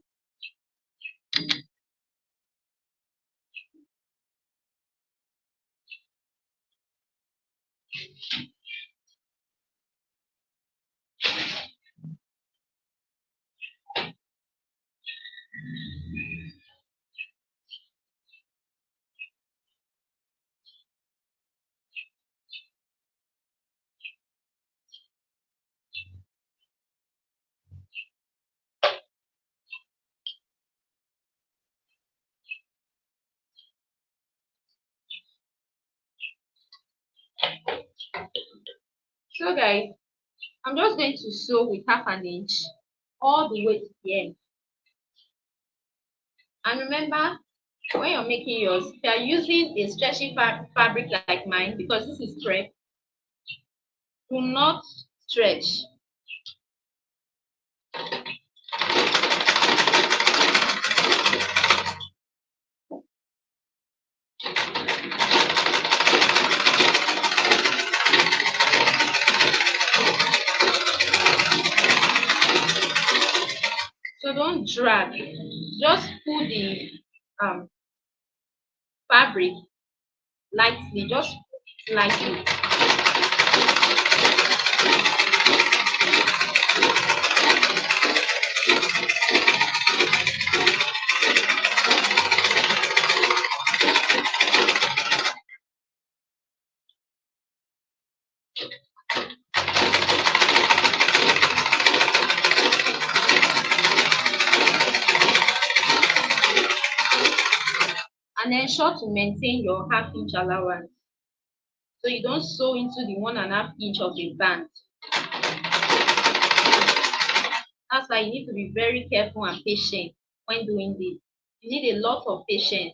So guys, I'm just going to sew with half an inch all the way to the end. And remember, when you're making yours, if you're using a stretchy fabric like mine, because this is crepe, do not stretch. So don't drag. Just pull the um, fabric lightly, just lightly. And ensure to maintain your half-inch allowance so you don't sew into the 1.5 inch of the band. That's why you need to be very careful and patient when doing this. You need a lot of patience.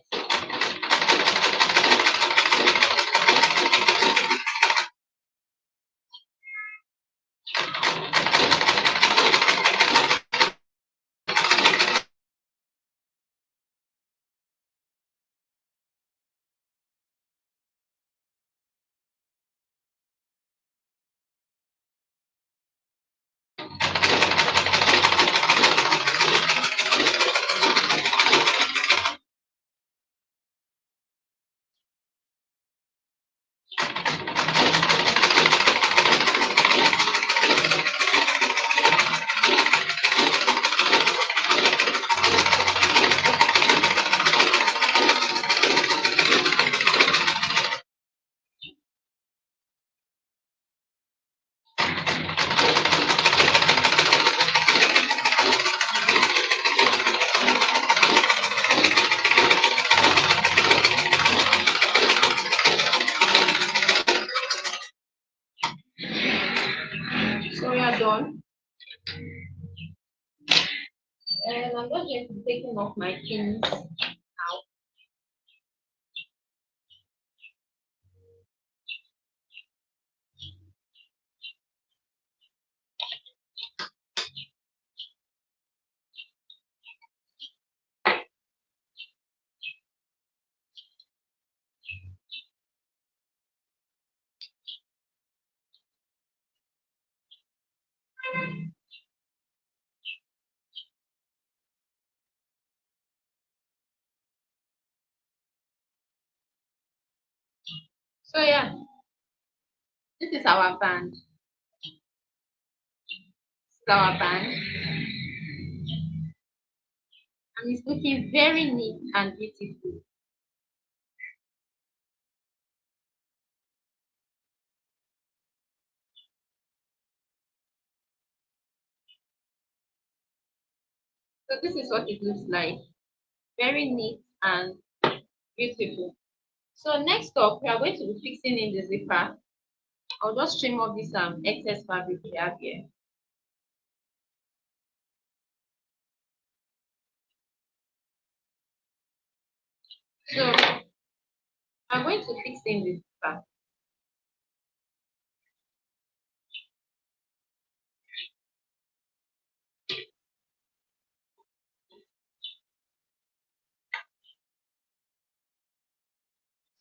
So we are done. And I'm just going to be taking off my pins now. So yeah, this is our band. This is our band. And it's looking very neat and beautiful. So this is what it looks like. Very neat and beautiful. So next up, we are going to be fixing in the zipper. I'll just trim off this excess fabric we have here. So I'm going to fix in this part.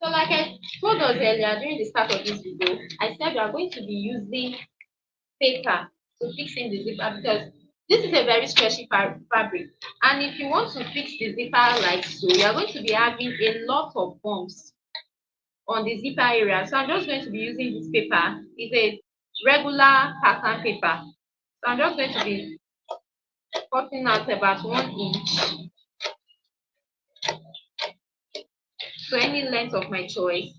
So like I told us earlier during the start of this video, I said we are going to be using paper to fix in the zipper because this is a very stretchy fabric, and if you want to fix the zipper like so, you are going to be having a lot of bumps on the zipper area. So I'm just going to be using this paper. It's a regular pattern paper. So I'm just going to be cutting out about 1 inch, so any length of my choice.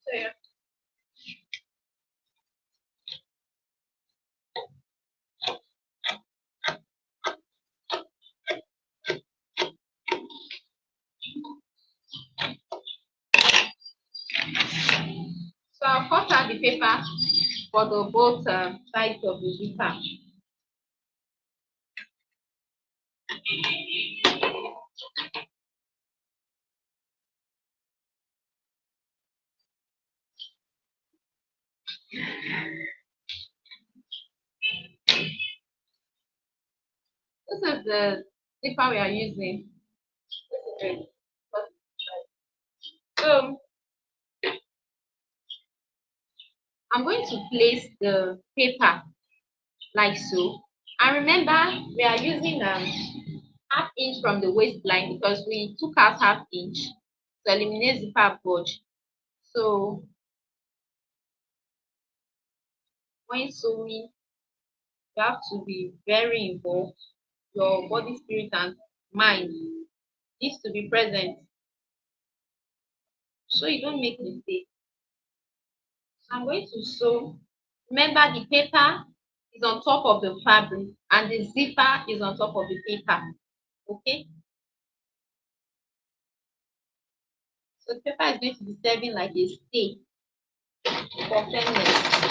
So yeah. So I'll cut out the paper for the both sides of the zipper. This is the zipper we are using. So I'm going to place the paper like so. And remember, we are using half inch from the waistline because we took out half inch to eliminate zipper bulge. So when sewing, you have to be very involved. Your body, spirit, and mind needs to be present so you don't make mistakes. So I'm going to sew. Remember, the paper is on top of the fabric and the zipper is on top of the paper. Okay? So the paper is going to be serving like a stay for firmness.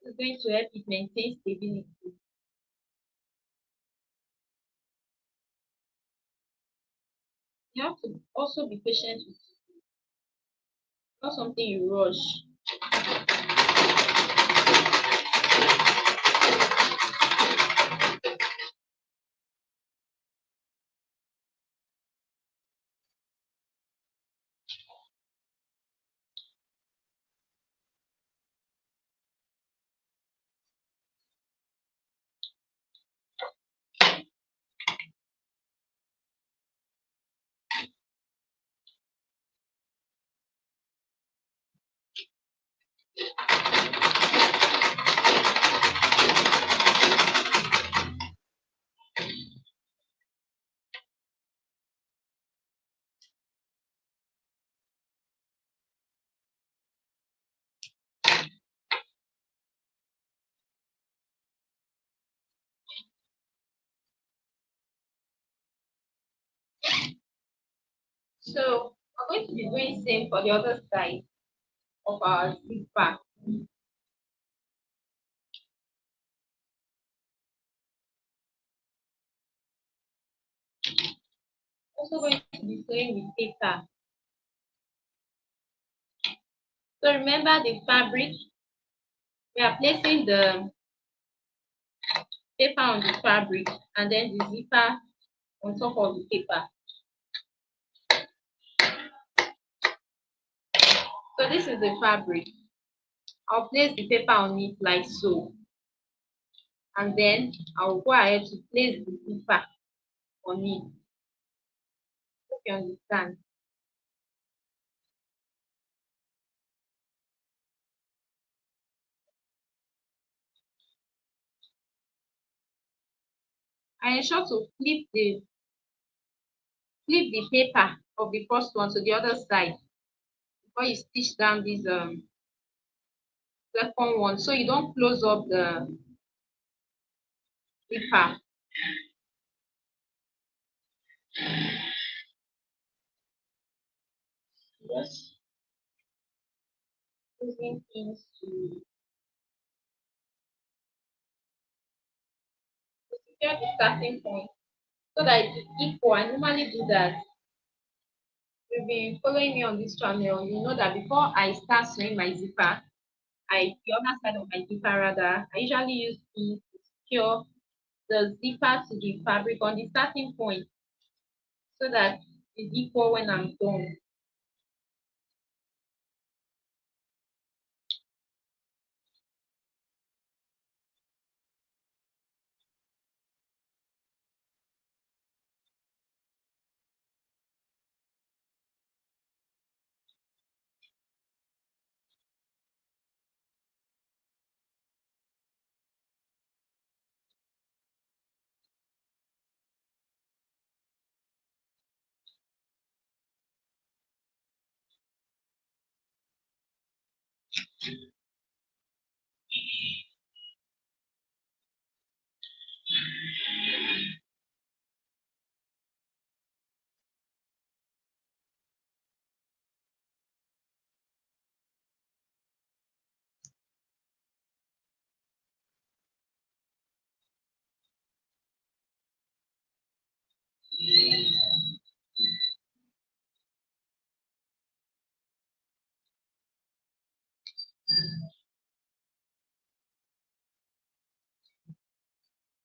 It's going to help it maintain stability. You have to also be patient with it, not something you rush. So we're going to be doing same for the other side of our zipper. Also going to be sewing with paper. So remember the fabric, we are placing the paper on the fabric and then the zipper on top of the paper. So this is the fabric. I'll place the paper on it like so, and then I'll go ahead to place the zipper on it. Hope you understand. I ensure to flip the paper of the first one to the other side before you stitch down this second one, so you don't close up the zipper. Just using things to secure the starting point so that it is equal. I normally do that. If you've been following me on this channel, you know that before I start sewing my zipper, the other side of my zipper rather, I usually use pins to secure the zipper to the fabric on the starting point so that it's equal when I'm done.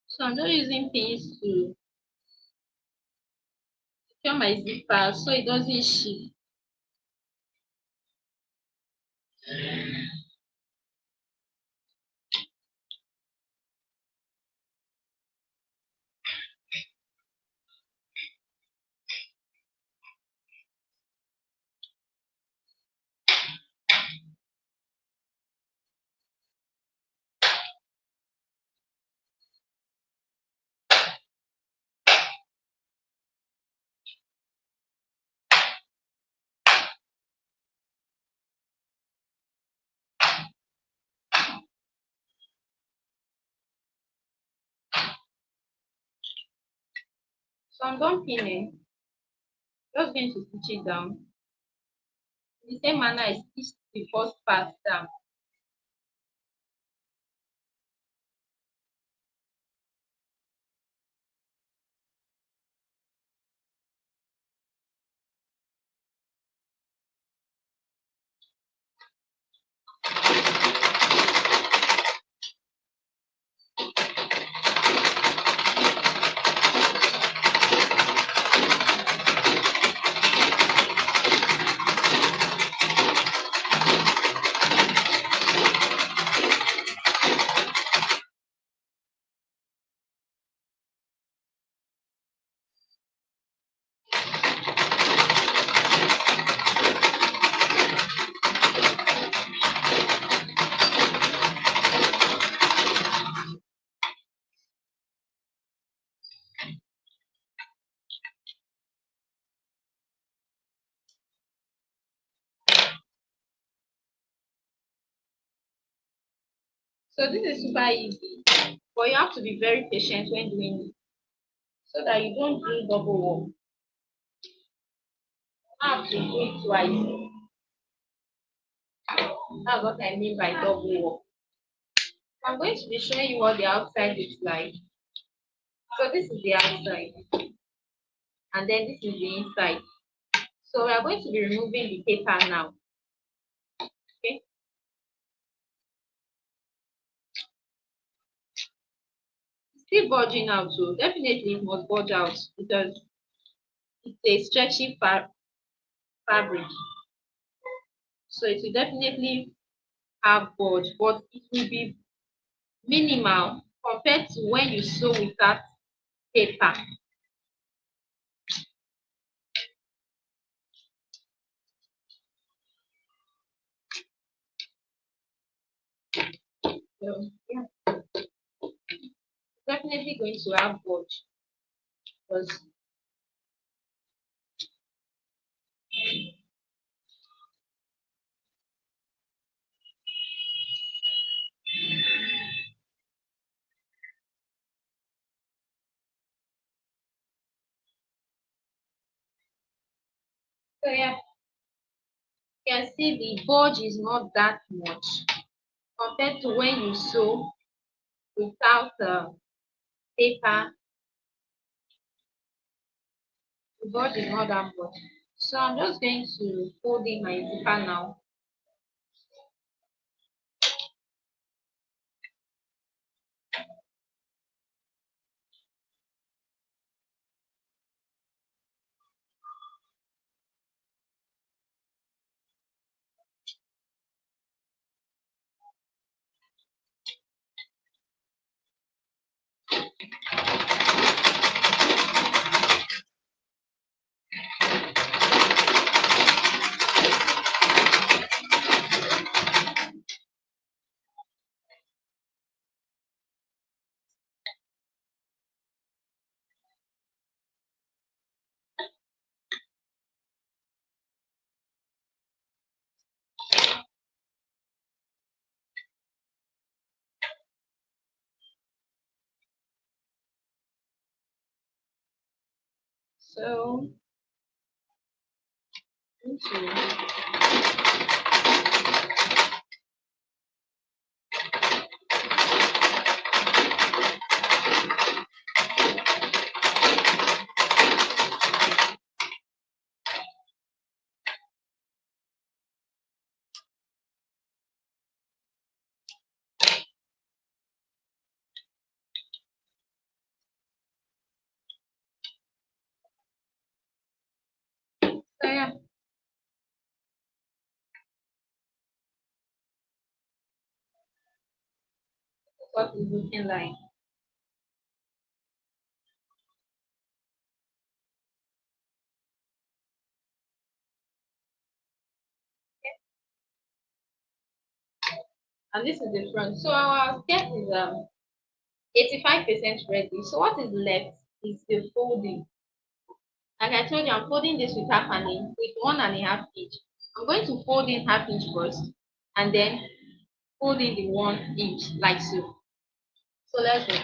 So I'm not using pins to secure my zipper so it doesn't shift. So I'm done pinning. Just going to stitch it down. In the same manner I stitched the first part down. So this is super easy, but you have to be very patient when doing it so that you don't do double work. I have to do it twice. That's what I mean by double work. I'm going to be showing you what the outside looks like. So this is the outside, and then this is the inside. So we are going to be removing the paper now. Okay. Still bulging out, so definitely it must bulge out because it's a stretchy fabric. So it will definitely have bulge, but it will be minimal compared to when you sew without paper. So yeah, definitely going to have bulge because so yeah, you can see the bulge is not that much compared to when you sew without paper. The bulge is not that much. So I'm just going to fold in my zipper now. So, into so yeah, what is looking like. And this is the front. So our skirt is 85% ready. So what is left is the folding. Like I told you, I'm folding this with half an inch, with 1.5 inch. I'm going to fold in half inch first and then fold in the 1 inch like so. So let's go.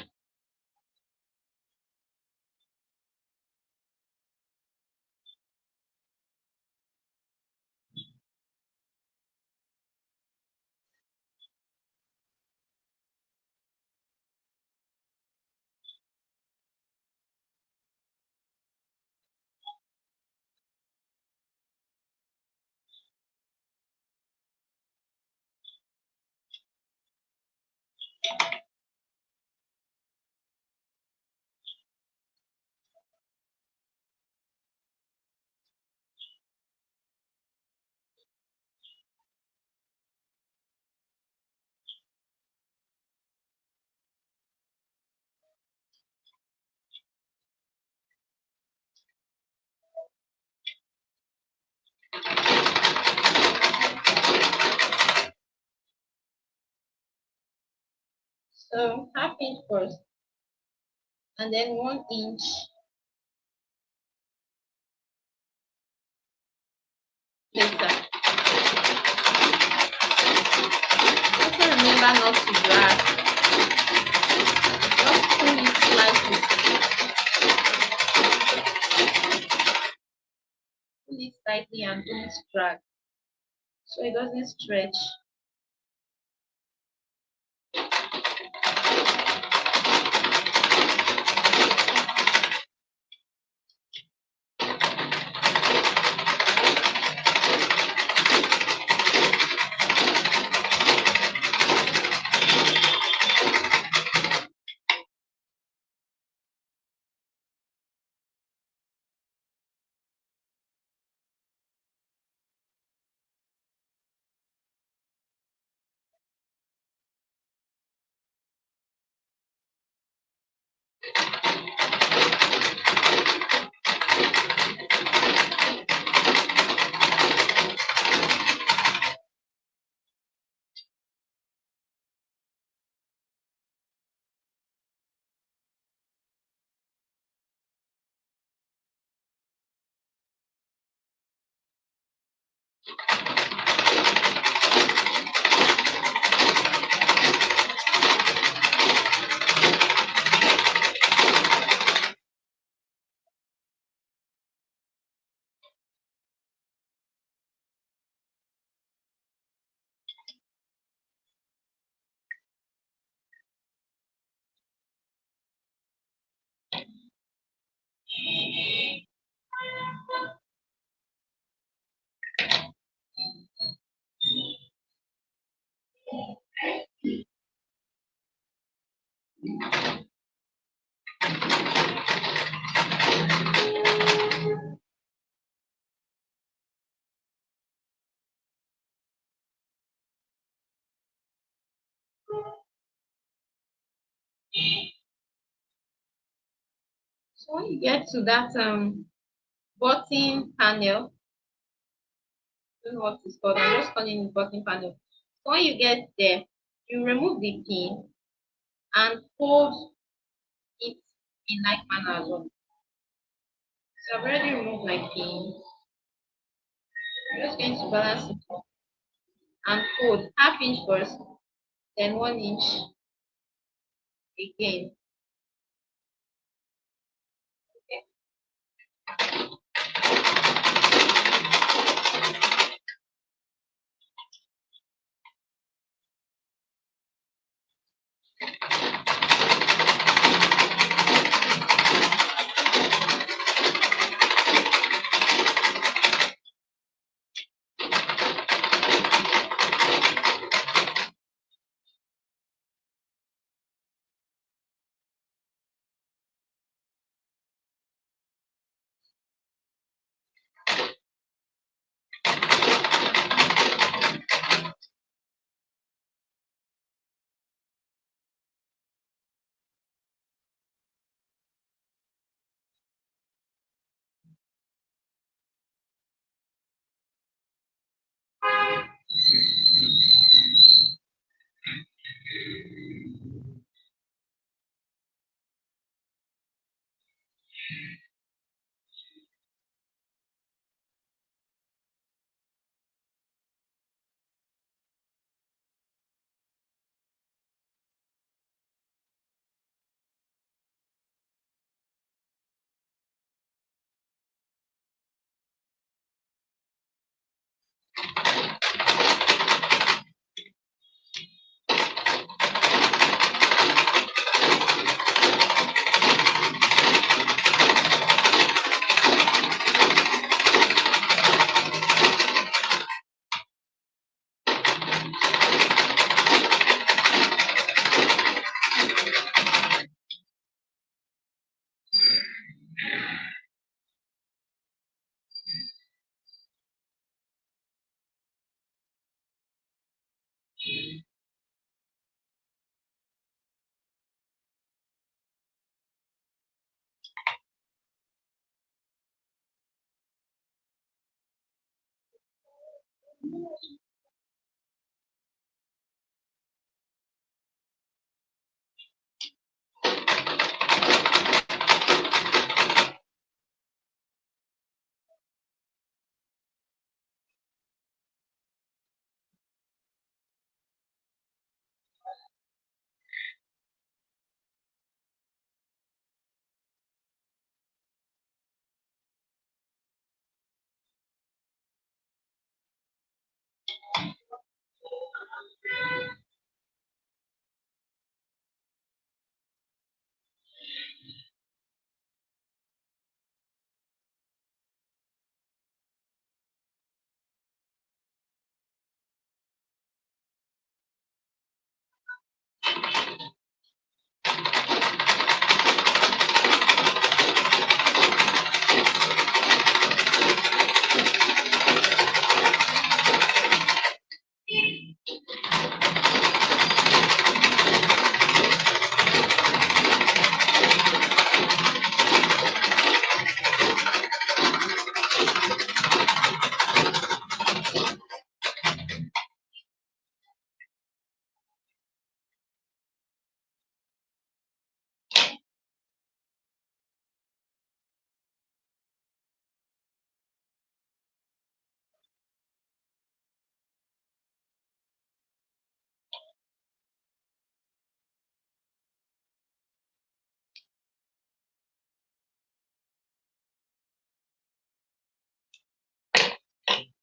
So half inch first and then 1 inch later. Also remember not to drag. Just pull it slightly. Pull it slightly and don't drag. So it doesn't stretch. So when you get to that button panel, I don't know what it's called. I'm just calling it button panel. So when you get there, you remove the pin and fold it in like manner as well. So I've already removed my pin. I'm just going to balance it up and fold half inch first, then 1 inch again.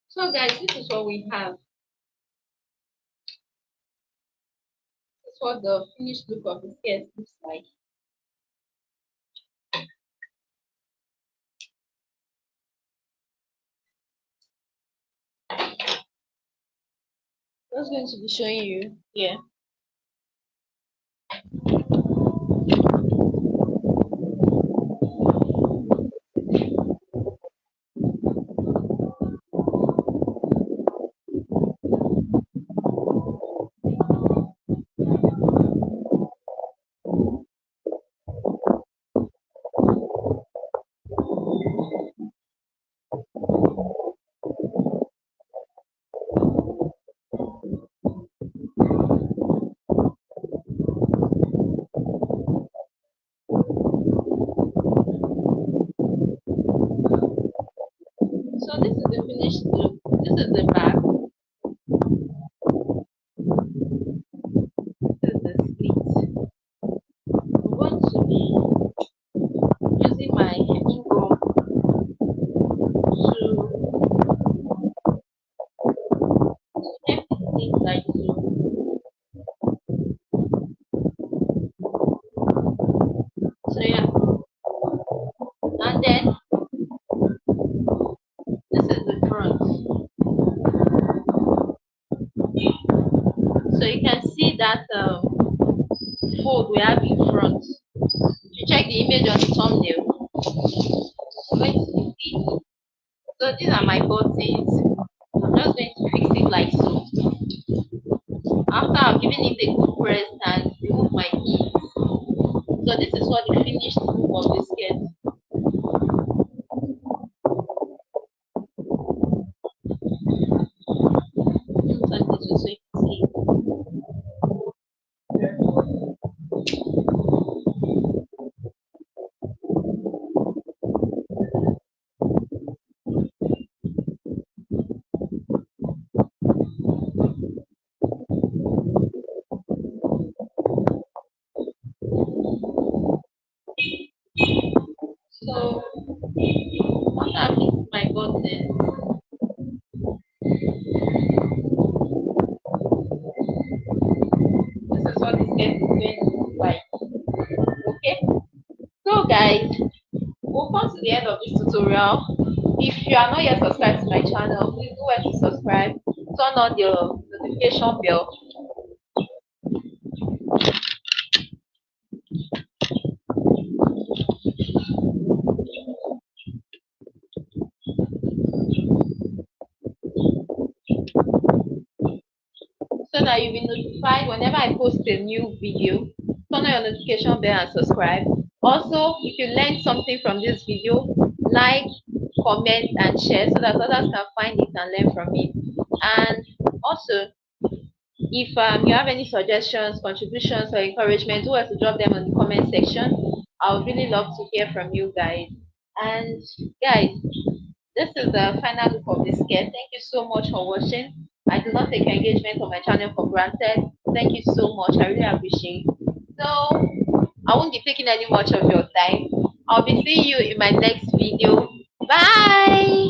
So guys, this is what we have. This is what the finished look of the skirt looks like. I'm just going to be showing you here. So this is the finished look. This is the back. This is the slit. I'm going to be using my hemming gum to hem things like so. So yeah, and then this is the front. So you can see that fold we have in front. If you check the image on the thumbnail, you're going to see. So these are my buttons. I'm just going to fix it like so. After I've given it a good press and remove my key. So this is what the finished look of the skirt. So this is so you can see. So after I've fixed my button, this is what the skirt is going to look like. Okay. So guys, we'll come to the end of this tutorial. If you are not yet subscribed to my channel, please do well to subscribe. Turn on the notification bell so that you'll be notified whenever I post a new video. Turn on your notification bell and subscribe. Also, if you learned something from this video, like, comment, and share so that others can find it and learn from it. And also, if you have any suggestions, contributions, or encouragement, do well to drop them in the comment section. I would really love to hear from you guys. And guys, this is the final look of the skirt. Thank you so much for watching. I do not take your engagement on my channel for granted. Thank you so much. I really appreciate it. So I won't be taking any much of your time. I'll be seeing you in my next video. Bye.